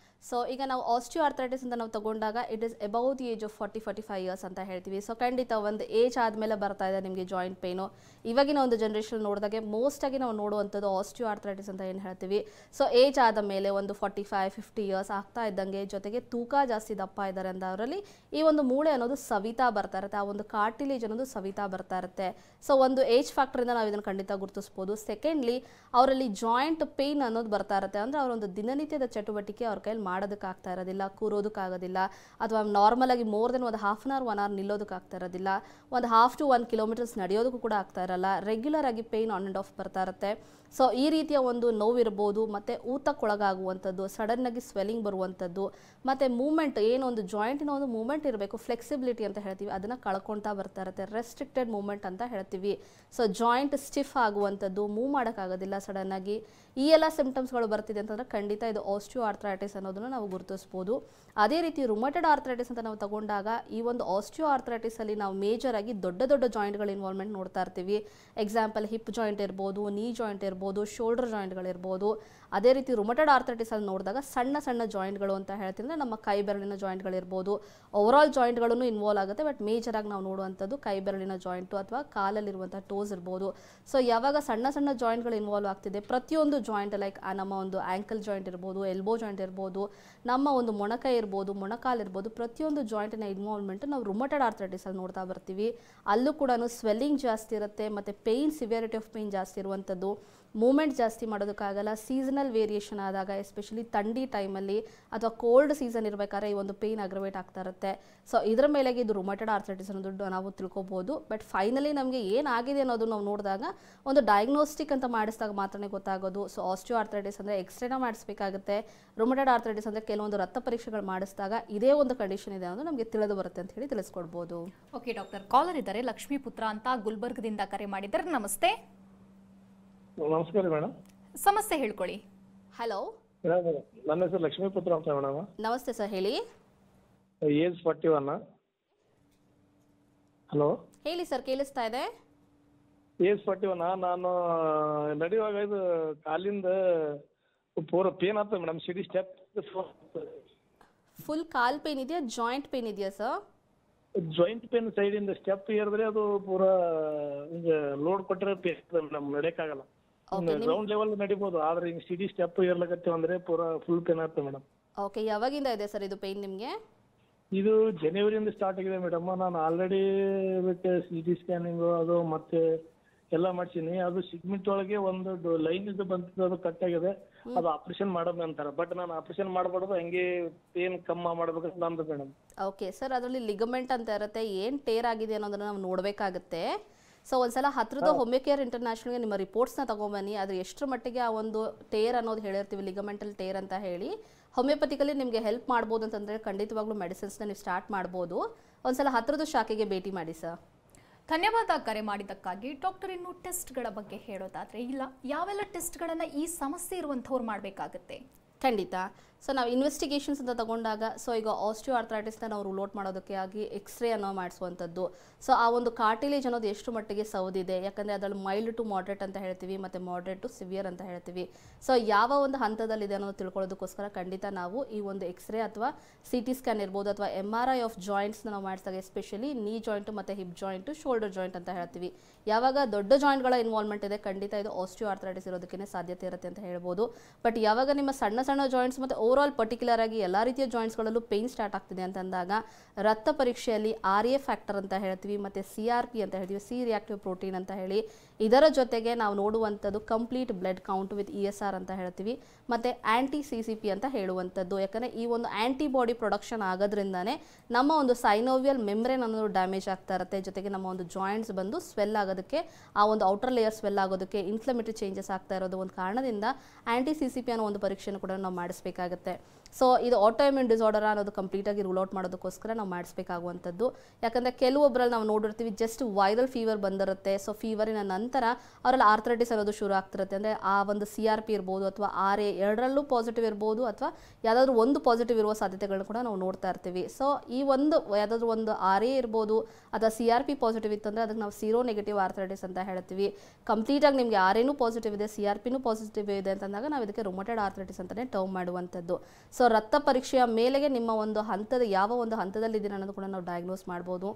ಸೊ ಈಗ ನಾವು ಆಸ್ಟಿಯೋ ಆರ್ಥ್ರೈಟಿಸ್ ಅಂತ ನಾವು ತಗೊಂಡಾಗ it is above the age of 40-45 years ಅಂತ ಹೇಳ್ತೀವಿ. ಸೊ ಖಂಡಿತ ಒಂದು ಏಜ್ ಆದಮೇಲೆ ಬರ್ತಾ ಇದೆ ನಿಮಗೆ ಜಾಯಿಂಟ್ ಪೇನು. ಇವಾಗಿನ ಒಂದು ಜನರೇಷನ್ ನೋಡಿದಾಗೆ ಮೋಸ್ಟ್ ಆಗಿ ನಾವು ನೋಡುವಂಥದ್ದು ಆಸ್ಟಿಯೋ ಆರ್ಥ್ರೈಟಿಸ್ ಅಂತ ಏನು ಹೇಳ್ತೀವಿ. ಸೊ ಏಜ್ ಆದ ಮೇಲೆ ಒಂದು 45-50 ಇಯರ್ಸ್ ಆಗ್ತಾ ಇದ್ದಂಗೆ, ಜೊತೆಗೆ ತೂಕ ಜಾಸ್ತಿ ದಪ್ಪ ಇದ್ದಾರೆ ಅಂದವರಲ್ಲಿ ಈ ಒಂದು ಮೂಳೆ ಅನ್ನೋದು ಸವಿತಾ ಬರ್ತಾ ಇರುತ್ತೆ, ಆ ಒಂದು ಕಾರ್ಟಿಲೇಜ್ ಅನ್ನೋದು ಸವಿತಾ ಬರ್ತಾ ಇರುತ್ತೆ. ಸೊ ಒಂದು ಏಜ್ ಫ್ಯಾಕ್ಟರಿಂದ ನಾವು ಇದನ್ನು ಖಂಡಿತ ಗುರುತಿಸ್ಬೋದು. ಸೆಕೆಂಡ್ ಸೆಕೆಂಡ್ಲಿ ಅವರಲ್ಲಿ ಜಾಯಿಂಟ್ ಪೇಯ್ನ್ ಅನ್ನೋದು ಬರ್ತಾ ಇರುತ್ತೆ. ಅಂದರೆ ಅವರೊಂದು ದಿನನಿತ್ಯದ ಚಟುವಟಿಕೆ ಅವ್ರ ಕೈಯಲ್ಲಿ ಮಾಡೋದಕ್ಕಾಗ್ತಾ ಇರೋದಿಲ್ಲ, ಕೂರೋದಕ್ಕಾಗೋದಿಲ್ಲ, ಅಥವಾ ನಾರ್ಮಲ್ ಆಗಿ ಮೋರ್ ದೆನ್ ಒಂದು ಹಾಫ್ ಆನ್ ಅವರ್ 1 hour ನಿಲ್ಲೋದಕ್ಕಾಗ್ತಾ ಇರೋದಿಲ್ಲ, ಒಂದು 1/2 to 1 kilometers ನಡೆಯೋದಕ್ಕೂ ಕೂಡ ಆಗ್ತಾ ಇರಲ್ಲ, ರೆಗ್ಯುಲರ್ ಆಗಿ ಪೇಯ್ನ್ ಆನ್ ಆ್ಯಂಡ್ ಆಫ್ ಬರ್ತಾ ಇರುತ್ತೆ. ಸೊ ಈ ರೀತಿಯ ಒಂದು ನೋವಿರ್ಬೋದು, ಮತ್ತು ಊತಕ್ಕೊಳಗಾಗುವಂಥದ್ದು, ಸಡನ್ನಾಗಿ ಸ್ವೆಲ್ಲಿಂಗ್ ಬರುವಂಥದ್ದು, ಮತ್ತು ಮೂಮೆಂಟ್ ಏನು ಒಂದು ಜಾಯಿಂಟಿನ ಒಂದು ಮೂಮೆಂಟ್ ಇರಬೇಕು, ಫ್ಲೆಕ್ಸಿಬಿಲಿಟಿ ಅಂತ ಹೇಳ್ತೀವಿ, ಅದನ್ನು ಕಳ್ಕೊಳ್ತಾ ಬರ್ತಾ ಇರುತ್ತೆ. ರೆಸ್ಟ್ರಿಕ್ಟೆಡ್ ಮೂಮೆಂಟ್ ಅಂತ ಹೇಳ್ತೀವಿ. ಸೊ ಜಾಯಿಂಟ್ ಸ್ಟಿಫ್ ಆಗುವಂಥದ್ದು, ಮೂವ್ ಮಾಡೋಕ್ಕಾಗೋದಿಲ್ಲ ಸಡನ್ನಾಗಿ, ಈ ಎಲ್ಲ ಸಿಂಪ್ಟಮ್ಸ್ಗಳು ಬರ್ತಿದೆ ಅಂತಂದರೆ ಖಂಡಿತ ಇದು ಆಸ್ಟಿಯೋ ಆರ್ಥರೈಟಿಸ್ ಅನ್ನೋದನ್ನು ನಾವು ಗುರುತಿಸ್ಬೋದು. ಅದೇ ರೀತಿ ರುಮಟೆಡ್ ಆರ್ಥರೈಟಿಸ್ ಅಂತ ನಾವು ತಗೊಂಡಾಗ ಈ ಒಂದು ಆಸ್ಟಿಯೋ ಆರ್ಥರೈಟಿಸಲ್ಲಿ ನಾವು ಮೇಜರ್ ಆಗಿ ದೊಡ್ಡ ದೊಡ್ಡ ಜಾಯಿಂಟ್ಗಳ ಇನ್ವಾಲ್ವ್ಮೆಂಟ್ ನೋಡ್ತಾ ಇರ್ತೀವಿ. ಎಕ್ಸಾಂಪಲ್ ಹಿಪ್ ಜಾಯಿಂಟ್ ಇರ್ಬೋದು, ನೀ ಜಾಯಿಂಟ್ ಇರ್ಬೋದು, ಶೋಲ್ಡರ್ ಜಾಯಿಂಟ್ಗಳಿರ್ಬೋದು. ಅದೇ ರೀತಿ ರುಮಟೆಡ್ ಆರ್ಥರೈಟಿಸಲ್ಲಿ ನೋಡಿದಾಗ ಸಣ್ಣ ಸಣ್ಣ ಜಾಯಿಂಟ್ಗಳು ಅಂತ ಹೇಳ್ತಿದ್ರೆ ನಮ್ಮ ಕೈ ಬೆರಳಿನ ಜಾಯಿಂಟ್ಗಳಿರ್ಬೋದು. ಓವರಾಲ್ ಜಾಯಿಂಟ್ಗಳನ್ನು ಇನ್ವಾಲ್ವ್ ಆಗುತ್ತೆ, ಬಟ್ ಮೇಜರ್ ಆಗಿ ನಾವು ನೋಡುವಂಥದ್ದು ಕೈ ಬೆರಳಿನ ಜಾಯಿಂಟು ಅಥವಾ ಕಾಲಲ್ಲಿರುವಂಥ ಟೋಸ್ ಇರ್ಬೋದು. ಸೊ ಯಾವಾಗ ಸಣ್ಣ ಸಣ್ಣ ಜಾಯಿಂಟ್ಗಳು ಇನ್ವಾಲ್ವ್ ಆಗ್ತಿದೆ, ಪ್ರತಿಯೊಂದು ಜಾಯಿಂಟ್ ಲೈಕ್ ನಮ್ಮ ಒಂದು ಆ್ಯಂಕಲ್ ಜಾಯಿಂಟ್ ಇರ್ಬೋದು, ಎಲ್ಬೋ ಜಾಯಿಂಟ್ ಇರ್ಬೋದು, ನಮ್ಮ ಒಂದು ಮೊಣಕೈ ಇರ್ಬೋದು, ಮೊಣಕಾಲು ಇರ್ಬೋದು, ಪ್ರತಿಯೊಂದು ಜಾಯಿಂಟಿನ ಇನ್ವಾಲ್ವ್ಮೆಂಟ್ ನಾವು ರುಮಟೆಡ್ ಆರ್ಥರೈಟಿಸಲ್ಲಿ ನೋಡ್ತಾ ಬರ್ತೀವಿ. ಅಲ್ಲೂ ಕೂಡ ಸ್ವೆಲ್ಲಿಂಗ್ ಜಾಸ್ತಿ ಇರುತ್ತೆ, ಮತ್ತು ಪೇಯ್ನ್, ಸಿವಿಯಾರಿಟಿ ಆಫ್ ಪೇಯ್ನ್ ಜಾಸ್ತಿ ಇರುವಂಥದ್ದು, ಮೂಮೆಂಟ್ ಜಾಸ್ತಿ ಮಾಡೋದಕ್ಕಾಗಲ್ಲ. ಸೀಸನಲ್ ವೇರಿಯೇಷನ್ ಆದಾಗ, ಎಸ್ಪೆಷಲಿ ಥಂಡಿ ಟೈಮಲ್ಲಿ ಅಥವಾ ಕೋಲ್ಡ್ ಸೀಸನ್ ಇರಬೇಕಾದ್ರೆ ಈ ಒಂದು ಪೇಯ್ನ್ ಅಗ್ರವೇಟ್ ಆಗ್ತಾ ಇರುತ್ತೆ. ಸೊ ಇದರ ಮೇಲೆಗೆ ಇದು ರುಮಟೆಡ್ ಆರ್ಥರೈಟಿಸ್ ಅನ್ನೋದು ನಾವು ತಿಳ್ಕೊಬೋದು. ಬಟ್ ಫೈನಲಿ ನಮಗೆ ಏನಾಗಿದೆ ಅನ್ನೋದು ನಾವು ನೋಡಿದಾಗ ಒಂದು ಡಯಾಗ್ನೋಸ್ಟಿಕ್ ಅಂತ ಮಾಡಿಸಿದಾಗ ಮಾತ್ರನೇ ಗೊತ್ತಾಗೋದು. ಸೊ ಆಸ್ಟಿಯೋ ಆರ್ಥರೈಟಿಸ್ ಅಂದರೆ ಎಕ್ಸ್ರೇನ ಮಾಡಿಸ್ಬೇಕಾಗುತ್ತೆ. ರುಮಟೆಡ್ ಆರ್ಥರೈಟಿಸ್ ಅಂದರೆ ಕೆಲವೊಂದು ರಕ್ತ ಪರೀಕ್ಷೆಗಳು ಮಾಡಿಸಿದಾಗ ಇದೇ ಒಂದು ಕಂಡೀಷನ್ ಇದೆ ಅನ್ನೋದು ನಮಗೆ ತಿಳಿದು ಬರುತ್ತೆ ಅಂತ ಹೇಳಿ ತಿಳಿಸ್ಕೊಡ್ಬೋದು. ಓಕೆ ಡಾಕ್ಟರ್, ಕಾಲರ್ ಇದ್ದಾರೆ ಲಕ್ಷ್ಮೀಪುತ್ರ ಅಂತ ಗುಲ್ಬರ್ಗದಿಂದ ಕರೆ ಮಾಡಿದ್ದಾರೆ. ನಮಸ್ತೆ. ನಮಸ್ಕಾರ ಮೇಡಮ್. ಸಮಸ್ಯೆ ಹೇಳ್ಕೊಳ್ಳಿ. ಹಲೋ, ನನ್ನ ಹೆಸರು ಲಕ್ಷ್ಮೀಪುತ್ರ ಅಂತ ಮೇಡಮ್. ನಮಸ್ತೆ ಸರ್, ಹೇಳಿ. ಏಜ್ 41. ಹಲೋ, ಹೇಳಿ ಸರ್, ಕೇಳಿಸ್ತಾ ಇದೆ. ಏಜ್ 41. ನಾನು ನಡೆಯುವಾಗ ಇದು ಕಾಲಿಂದ ಪೂರ ಪೇನ್ ಆಗ್ತದೆ ಮೇಡಮ್. ಸಿಡಿ ಸ್ಟೆಪ್ ಫುಲ್ ಕಾಲ್ ಪೇನ್ ಇದೆಯಾ, ಜಾಯಿಂಟ್ ಪೇನ್ ಇದೆಯಾ ಸರ್? ಜಾಯಿಂಟ್ ಪೇನ್ ಸೈಡಿಂದ ಸ್ಟೆಪ್ ಏರಿದ್ರೆ ಅದು ಪೂರ ಹಿಂಗೆ ಲೋಡ್ ಕೊಟ್ಟರೆ ಪೇನ್ ಮೇಡಮ್, ನಡೆಯಕ್ಕಾಗಲ್ಲ. ಗ್ರೌಂಡ್ ಲೆವೆಲ್ ನಡಿಬೋದು, ಆದ್ರೆ ಹಿಂಗೆ ಸಿಡಿ ಸ್ಟೆಪ್ ಏರ್ಲಕತ್ತೀವಿ ಅಂದ್ರೆ ಪೂರ ಫುಲ್ ಪೇನ್ ಆಗ್ತದೆ ಮೇಡಮ್. ಓಕೆ, ಯಾವಾಗಿಂದ ಇದೆ ಸರ್ ಇದು ಪೇನ್ ನಿಮಗೆ? ಇದು ಜನವರಿಯಿಂದ ಸ್ಟಾರ್ಟ್ ಆಗಿದೆ ಮೇಡಮ್. ನಾನು ಆಲ್ರೆಡಿ ಇದಕ್ಕೆ ಸಿಟಿ ಸ್ಕ್ಯಾನಿಂಗು ಅದು ಮತ್ತೆ ಎಲ್ಲ ಮಾಡ್ಸೀನಿ. ಅದು ಸಿಗ್ಮೆಂಟ್ ಒಳಗೆ ಒಂದು ಲೈನ್ ಇದು ಬಂತದ್ದು, ಅದು ಕಟ್ ಆಗಿದೆ. ಅದು ಆಪರೇಷನ್ ಮಾಡೋದು ಅಂತಾರೆ. ಬಟ್ ನಾನು ಆಪರೇಷನ್ ಮಾಡಬಾರ್ದು, ಹಂಗೆ ಪೇನ್ ಕಮ್ಮಿ ಮಾಡ್ಬೇಕಂತ ನಂದು ಮೇಡಮ್. ಓಕೆ ಸರ್, ಅದರಲ್ಲಿ ಲಿಗಮೆಂಟ್ ಅಂತ ಇರುತ್ತೆ, ಏನು ಟೇರ್ ಆಗಿದೆ ಅನ್ನೋದನ್ನ ನಾವು ನೋಡಬೇಕಾಗುತ್ತೆ. ಸೊ ಒಂದ್ಸಲ ಹತ್ರದ ಹೋಮಿಯೋಕೇರ್ ಇಂಟರ್ನ್ಯಾಷನಲ್ಗೆ ನಿಮ್ಮ ರಿಪೋರ್ಟ್ಸ್ನ ತೊಗೊಂಬನ್ನಿ. ಅದು ಎಷ್ಟರ ಮಟ್ಟಿಗೆ ಆ ಒಂದು ಟೇರ್ ಅನ್ನೋದು ಹೇಳಿರ್ತೀವಿ, ಲಿಗಮೆಂಟಲ್ ಟೇರ್ ಅಂತ ಹೇಳಿ. ಹೋಮಿಯೋಪತಿಕಲ್ಲಿ ನಿಮಗೆ ಹೆಲ್ಪ್ ಮಾಡ್ಬೋದು ಅಂತಂದರೆ ಖಂಡಿತವಾಗ್ಲೂ ಮೆಡಿಸಿನ್ಸ್ನ ನೀವು ಸ್ಟಾರ್ಟ್ ಮಾಡ್ಬೋದು. ಒಂದ್ಸಲ ಹತ್ರದ ಶಾಖೆಗೆ ಭೇಟಿ ಮಾಡಿ ಸರ್. ಧನ್ಯವಾದ ಕರೆ ಮಾಡಿದ್ದಕ್ಕಾಗಿ. ಡಾಕ್ಟರ್, ಇನ್ನು ಟೆಸ್ಟ್ಗಳ ಬಗ್ಗೆ ಹೇಳೋದಾದ್ರೆ ಇಲ್ಲ, ಯಾವೆಲ್ಲ ಟೆಸ್ಟ್ಗಳನ್ನು ಈ ಸಮಸ್ಯೆ ಇರುವಂಥವ್ರು ಮಾಡಬೇಕಾಗುತ್ತೆ? ಖಂಡಿತ. ಸೊ ನಾವು ಇನ್ವೆಸ್ಟಿಗೇಷನ್ಸ್ ಅಂತ ತಗೊಂಡಾಗ, ಸೊ ಈಗ ಆಸ್ಟಿಯೋ ಆರ್ಥರೈಟಿಸ್ನ ನಾವು ರೂಲ್ ಔಟ್ ಮಾಡೋದಕ್ಕೆ ಆಗಿ ಎಕ್ಸ್ರೇ ಅನ್ನೋ ಮಾಡಿಸುವಂಥದ್ದು. ಸೊ ಆ ಒಂದು ಕಾರ್ಟಿಲೇಜ್ ಅನ್ನೋದು ಎಷ್ಟು ಮಟ್ಟಿಗೆ ಸೌದಿದೆ, ಯಾಕಂದರೆ ಅದರಲ್ಲಿ ಮೈಲ್ಡ್ ಟು ಮಾಡ್ರೇಟ್ ಅಂತ ಹೇಳ್ತೀವಿ, ಮತ್ತು ಮಾಡ್ರೇಟ್ ಟು ಸಿವಿಯರ್ ಅಂತ ಹೇಳ್ತೀವಿ. ಸೊ ಯಾವ ಒಂದು ಹಂತದಲ್ಲಿದೆ ಅನ್ನೋದು ತಿಳ್ಕೊಳ್ಳೋದಕ್ಕೋಸ್ಕರ ಖಂಡಿತ ನಾವು ಈ ಒಂದು ಎಕ್ಸ್ರೇ ಅಥವಾ CT ಸ್ಕ್ಯಾನ್ ಇರ್ಬೋದು, ಅಥವಾ MRI ಆಫ್ ಜಾಯಿಂಟ್ಸ್ನ ನಾವು ಮಾಡಿಸಿದಾಗ, ಎಸ್ಪೆಷಲಿ ನೀ ಜಾಯಿಂಟು ಮತ್ತು ಹಿಪ್ ಜಾಯಿಂಟು, ಶೋಲ್ಡರ್ ಜಾಯಿಂಟ್ ಅಂತ ಹೇಳ್ತೀವಿ. ಯಾವಾಗ ದೊಡ್ಡ ಜಾಯಿಂಟ್ಗಳ ಇನ್ವಾಲ್ವ್ಮೆಂಟ್ ಇದೆ, ಖಂಡಿತ ಇದು ಆಸ್ಟಿಯೋ ಆರ್ಥರೈಟಿಸ್ ಇರೋದಕ್ಕೆ ಸಾಧ್ಯತೆ ಇರುತ್ತೆ ಅಂತ ಹೇಳ್ಬೋದು. ಬಟ್ ಯಾವಾಗ ನಿಮ್ಮ ಸಣ್ಣ ಸಣ್ಣ ಜಾಯಿಂಟ್ಸ್ ಮತ್ತು ಓವರಾಲ್ ಪರ್ಟಿಕ್ಯುಲರ್ ಆಗಿ ಎಲ್ಲ ರೀತಿಯ ಜಾಯಿಂಟ್ಸ್ಗಳಲ್ಲೂ ಪೇಯ್ನ್ ಸ್ಟಾರ್ಟ್ ಆಗ್ತಿದೆ ಅಂತಂದಾಗ ರಕ್ತ ಪರೀಕ್ಷೆಯಲ್ಲಿ RA ಫ್ಯಾಕ್ಟರ್ ಅಂತ ಹೇಳ್ತೀವಿ, ಮತ್ತು CRP ಅಂತ ಹೇಳ್ತೀವಿ, ಸಿ ರಿಯಾಕ್ಟಿವ್ ಪ್ರೋಟೀನ್ ಅಂತ ಹೇಳಿ. ಇದರ ಜೊತೆಗೆ ನಾವು ನೋಡುವಂಥದ್ದು complete blood count with ESR ಅಂತ ಹೇಳ್ತೀವಿ, ಮತ್ತು ಆ್ಯಂಟಿ CCP ಅಂತ ಹೇಳುವಂಥದ್ದು. ಯಾಕಂದರೆ ಈ ಒಂದು ಆ್ಯಂಟಿಬಾಡಿ ಪ್ರೊಡಕ್ಷನ್ ಆಗೋದ್ರಿಂದನೇ ನಮ್ಮ ಒಂದು ಸೈನೋವಿಯಲ್ ಮೆಮ್ರೇನ್ ಅನ್ನೋದು ಡ್ಯಾಮೇಜ್ ಆಗ್ತಾ ಇರುತ್ತೆ. ಜೊತೆಗೆ ನಮ್ಮ ಒಂದು ಜಾಯಿಂಟ್ಸ್ ಬಂದು ಸ್ವೆಲ್ ಆಗೋದಕ್ಕೆ, ಆ ಒಂದು ಔಟರ್ ಲೇಯರ್ ಸ್ವೆಲ್ ಆಗೋದಕ್ಕೆ, ಇನ್ಫ್ಲಮೇಟರಿ ಚೇಂಜಸ್ ಆಗ್ತಾ ಇರೋದು ಒಂದು ಕಾರಣದಿಂದ ಆ್ಯಂಟಿ CCP ಅನ್ನೋ ಒಂದು ಪರೀಕ್ಷೆಯನ್ನು ಕೂಡ ನಾವು ಮಾಡಿಸ್ಬೇಕಾಗುತ್ತೆ. ಸೊ ಇದು ಆಟೋಇಮ್ಯೂನ್ ಡಿಸಾರ್ಡರ್ ಅನ್ನೋದು ಕಂಪ್ಲೀಟಾಗಿ ರೂಲ್ ಔಟ್ ಮಾಡೋದಕ್ಕೋಸ್ಕರ ನಾವು ಮಾಡಿಸ್ಬೇಕಾಗುವಂಥದ್ದು. ಯಾಕಂದರೆ ಕೆಲವೊಬ್ಬರಲ್ಲಿ ನಾವು ನೋಡಿರ್ತೀವಿ ಜಸ್ಟ್ ವೈರಲ್ ಫೀವರ್ ಬಂದಿರುತ್ತೆ. ಸೊ ಫೀವರಿನ ನಂತರ ಅವರಲ್ಲಿ ಆರ್ಥರೈಟಿಸ್ ಅನ್ನೋದು ಶುರು ಆಗ್ತಿರುತ್ತೆ. ಅಂದರೆ ಆ ಒಂದು CRP ಇರ್ಬೋದು ಅಥವಾ RA ಎರಡರಲ್ಲೂ ಪಾಸಿಟಿವ್ ಇರ್ಬೋದು, ಅಥವಾ ಯಾವುದಾದ್ರೂ ಒಂದು ಪಾಸಿಟಿವ್ ಇರುವ ಸಾಧ್ಯತೆಗಳನ್ನ ಕೂಡ ನಾವು ನೋಡ್ತಾ ಇರ್ತೀವಿ. ಸೊ ಈ ಒಂದು ಯಾವುದಾದ್ರೂ ಒಂದು RA ಇರ್ಬೋದು ಅಥವಾ CRP ಪಾಸಿಟಿವ್ ಇತ್ತಂದರೆ ಅದಕ್ಕೆ ನಾವು ಸೀರೋ ನೆಗೆಟಿವ್ ಆರ್ಥರೈಟಿಸ್ ಅಂತ ಹೇಳ್ತೀವಿ. ಕಂಪ್ಲೀಟಾಗಿ ನಿಮಗೆ RAನೂ ಪಾಸಿಟಿವ್ ಇದೆ, CRPನೂ ಪಾಸಿಟಿವ್ ಇದೆ ಅಂತಂದಾಗ ನಾವು ಇದಕ್ಕೆ ರುಮಟೆಡ್ ಆರ್ಥರೈಟಿಸ್ ಅಂತಲೇ ಟರ್ಮ್ ಮಾಡುವಂಥದ್ದು. ಸೊ ರಕ್ತ ಪರೀಕ್ಷೆಯ ಮೇಲೆಗೆ ನಿಮ್ಮ ಒಂದು ಹಂತದ ಯಾವ ಒಂದು ಹಂತದಲ್ಲಿದ್ದೀರ ಅನ್ನೋದು ಕೂಡ ನಾವು ಡಯಾಗ್ನೋಸ್ ಮಾಡ್ಬೋದು.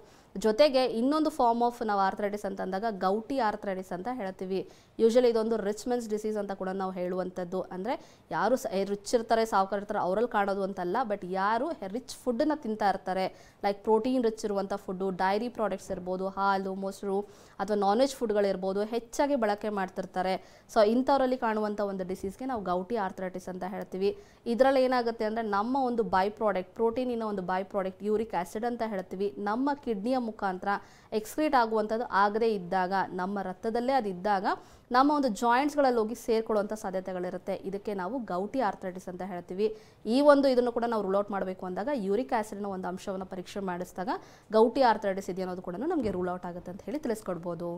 ಜೊತೆಗೆ ಇನ್ನೊಂದು ಫಾರ್ಮ್ ಆಫ್ ನಾವು ಆರ್ಥರೈಟಿಸ್ ಅಂತ ಅಂದಾಗ ಗೌಟಿ ಆರ್ಥರೈಟಿಸ್ ಅಂತ ಹೇಳ್ತೀವಿ. ಯೂಶಲಿ ಇದೊಂದು ರಿಚ್ ಮೆನ್ಸ್ ಡಿಸೀಸ್ ಅಂತ ಕೂಡ ನಾವು ಹೇಳುವಂಥದ್ದು. ಅಂದರೆ ಯಾರು ರಿಚ್ ಇರ್ತಾರೆ, ಸಾವುಕಾರ ಇರ್ತಾರೆ ಅವರಲ್ಲಿ ಕಾಣೋದು ಅಂತಲ್ಲ, ಬಟ್ ಯಾರು ರಿಚ್ ಫುಡ್ಡನ್ನು ತಿಂತಾ ಇರ್ತಾರೆ, ಲೈಕ್ ಪ್ರೋಟೀನ್ ರಿಚ್ ಇರುವಂಥ ಫುಡ್ಡು, ಡೈರಿ ಪ್ರಾಡಕ್ಟ್ಸ್ ಇರ್ಬೋದು, ಹಾಲು, ಮೊಸರು ಅಥವಾ ನಾನ್ ವೆಜ್ ಫುಡ್ಗಳಿರ್ಬೋದು ಹೆಚ್ಚಾಗಿ ಬಳಕೆ ಮಾಡ್ತಿರ್ತಾರೆ. ಸೊ ಇಂಥವರಲ್ಲಿ ಕಾಣುವಂಥ ಒಂದು ಡಿಸೀಸ್ಗೆ ನಾವು ಗೌಟಿ ಆರ್ಥರೈಟಿಸ್ ಅಂತ ಹೇಳ್ತೀವಿ. ಇದರಲ್ಲಿ ಏನಾಗುತ್ತೆ ಅಂದರೆ ನಮ್ಮ ಒಂದು ಬೈ ಪ್ರಾಡಕ್ಟ್, ಪ್ರೋಟೀನಿನ ಒಂದು ಬೈ ಪ್ರಾಡಕ್ಟ್ ಯೂರಿಕ್ ಆ್ಯಸಿಡ್ ಅಂತ ಹೇಳ್ತೀವಿ, ನಮ್ಮ ಕಿಡ್ನಿಯ ಮುಖಾಂತರ ಎಕ್ಸ್ಕ್ರೀಟ್ ಆಗುವಂಥದ್ದು ಆಗದೇ ಇದ್ದಾಗ, ನಮ್ಮ ರಕ್ತದಲ್ಲೇ ಅದು ಇದ್ದಾಗ ನಮ್ಮ ಒಂದು ಜಾಯಿಂಟ್ಸ್ಗಳಲ್ಲಿ ಹೋಗಿ ಸೇರ್ಕೊಳ್ಳುವಂಥ ಸಾಧ್ಯತೆಗಳಿರುತ್ತೆ. ಇದಕ್ಕೆ ನಾವು ಗೌಟಿ ಆರ್ಥರೈಟಿಸ್ ಅಂತ ಹೇಳ್ತೀವಿ. ಈ ಒಂದು ಇದನ್ನು ಕೂಡ ನಾವು ರೂಲ್ ಔಟ್ ಮಾಡಬೇಕು ಅಂದಾಗ ಯೂರಿಕ್ ಆ್ಯಸಿಡ್ನ ಒಂದು ಅಂಶವನ್ನು ಪರೀಕ್ಷೆ ಮಾಡಿಸಿದಾಗ ಗೌಟಿ ಆರ್ಥರೈಟಿಸ್ ಇದೆ ಅನ್ನೋದು ಕೂಡ ನಮಗೆ ರೂಲ್ ಔಟ್ ಆಗುತ್ತೆ ಅಂತ ಹೇಳಿ ತಿಳಿಸ್ಕೊಡ್ಬೋದು.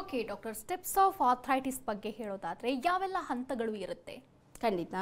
Okay doctor, steps of arthritis ಬಗ್ಗೆ ಹೇಳೋದಾದ್ರೆ ಯಾವೆಲ್ಲ ಹಂತಗಳು ಇರುತ್ತೆ? ಖಂಡಿತ.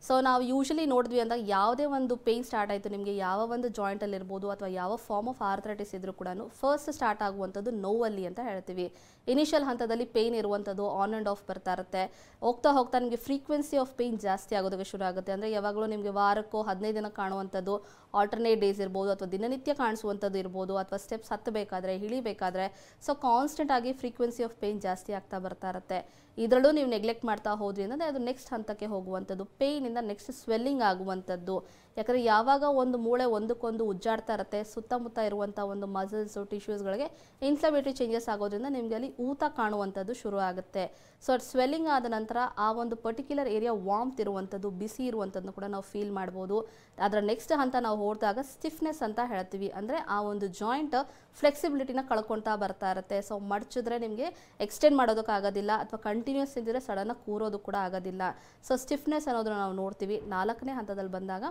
ಸೊ ನಾವು ಯೂಶಲಿ ನೋಡಿದ್ವಿ ಅಂದಾಗ ಯಾವುದೇ ಒಂದು ಪೇಯ್ನ್ ಸ್ಟಾರ್ಟ್ ಆಯಿತು ನಿಮಗೆ, ಯಾವ ಒಂದು ಜಾಯಿಂಟಲ್ಲಿ ಇರ್ಬೋದು ಅಥವಾ ಯಾವ ಫಾರ್ಮ್ ಆಫ್ ಆರ್ಥರೈಟಿಸ್ ಇದ್ರೂ ಕೂಡ ಫಸ್ಟ್ ಸ್ಟಾರ್ಟ್ ಆಗುವಂಥದ್ದು ನೋವಲ್ಲಿ ಅಂತ ಹೇಳ್ತೀವಿ. ಇನಿಷಿಯಲ್ ಹಂತದಲ್ಲಿ ಪೇಯ್ನ್ ಇರುವಂಥದ್ದು ಆನ್ ಆ್ಯಂಡ್ ಆಫ್ ಬರ್ತಾ ಇರುತ್ತೆ. ಹೋಗ್ತಾ ಹೋಗ್ತಾ ನಿಮಗೆ ಫ್ರೀಕ್ವೆನ್ಸಿ ಆಫ್ ಪೇಯ್ನ್ ಜಾಸ್ತಿ ಆಗೋದಕ್ಕೆ ಶುರು ಆಗುತ್ತೆ. ಅಂದರೆ ಯಾವಾಗಲೂ ನಿಮಗೆ ವಾರಕ್ಕೋ 15 ದಿನ ಕಾಣುವಂಥದ್ದು ಆಲ್ಟರ್ನೇಟ್ ಡೇಸ್ ಇರ್ಬೋದು, ಅಥವಾ ದಿನನಿತ್ಯ ಕಾಣಿಸುವಂಥದ್ದು ಇರ್ಬೋದು, ಅಥವಾ ಸ್ಟೆಪ್ಸ್ ಹತ್ತಬೇಕಾದ್ರೆ ಇಳಿಬೇಕಾದ್ರೆ ಸೊ ಕಾನ್ಸ್ಟೆಂಟ್ ಆಗಿ ಫ್ರೀಕ್ವೆನ್ಸಿ ಆಫ್ ಪೇಯ್ನ್ ಜಾಸ್ತಿ ಆಗ್ತಾ ಬರ್ತಾ ಇರುತ್ತೆ. ಇದರಲ್ಲೂ ನೀವು ನೆಗ್ಲೆಕ್ಟ್ ಮಾಡ್ತಾ ಹೋದ್ರಿ ಅಂದರೆ ಅದು ನೆಕ್ಸ್ಟ್ ಹಂತಕ್ಕೆ ಹೋಗುವಂಥದ್ದು, ಪೇಯ್ನಿಂದ ನೆಕ್ಸ್ಟ್ ಸ್ವೆಲ್ಲಿಂಗ್ ಆಗುವಂಥದ್ದು. ಯಾಕಂದರೆ ಯಾವಾಗ ಒಂದು ಮೂಳೆ ಒಂದಕ್ಕೊಂದು ಉಜ್ಜಾಡ್ತಾ ಇರುತ್ತೆ, ಸುತ್ತಮುತ್ತ ಇರುವಂಥ ಒಂದು ಮಸಲ್ಸು ಟಿಶ್ಯೂಸ್ಗಳಿಗೆ ಇನ್ಫ್ಲಮೇಟರಿ ಚೇಂಜಸ್ ಆಗೋದ್ರಿಂದ ನಿಮಗೆ ಅಲ್ಲಿ ಊತ ಕಾಣುವಂಥದ್ದು ಶುರು ಆಗುತ್ತೆ. ಸೊ ಅದು ಸ್ವೆಲ್ಲಿಂಗ್ ಆದ ನಂತರ ಆ ಒಂದು ಪರ್ಟಿಕ್ಯುಲರ್ ಏರಿಯಾ ವಾಮ್ತ್ ಇರುವಂಥದ್ದು, ಬಿಸಿ ಇರುವಂಥದ್ದನ್ನು ಕೂಡ ನಾವು ಫೀಲ್ ಮಾಡ್ಬೋದು. ಅದರ ನೆಕ್ಸ್ಟ್ ಹಂತ ನಾವು ಹೋದಾಗ ಸ್ಟಿಫ್ನೆಸ್ ಅಂತ ಹೇಳ್ತೀವಿ. ಅಂದರೆ ಆ ಒಂದು ಜಾಯಿಂಟ್ ಫ್ಲೆಕ್ಸಿಬಿಲಿಟಿನ ಕಳ್ಕೊಳ್ತಾ ಬರ್ತಾ ಇರುತ್ತೆ. ಸೊ ಮಡಚಿದ್ರೆ ನಿಮಗೆ ಎಕ್ಸ್ಟೆಂಡ್ ಮಾಡೋದಕ್ಕಾಗೋದಿಲ್ಲ, ಅಥವಾ ಕಂಟಿನ್ಯೂಸ್ ಇದ್ದರೆ ಸಡನ್ನಾಗಿ ಕೂರೋದು ಕೂಡ ಆಗೋದಿಲ್ಲ. ಸೊ ಸ್ಟಿಫ್ನೆಸ್ ಅನ್ನೋದನ್ನ ನಾವು ನೋಡ್ತೀವಿ. 4ನೇ ಹಂತದಲ್ಲಿ ಬಂದಾಗ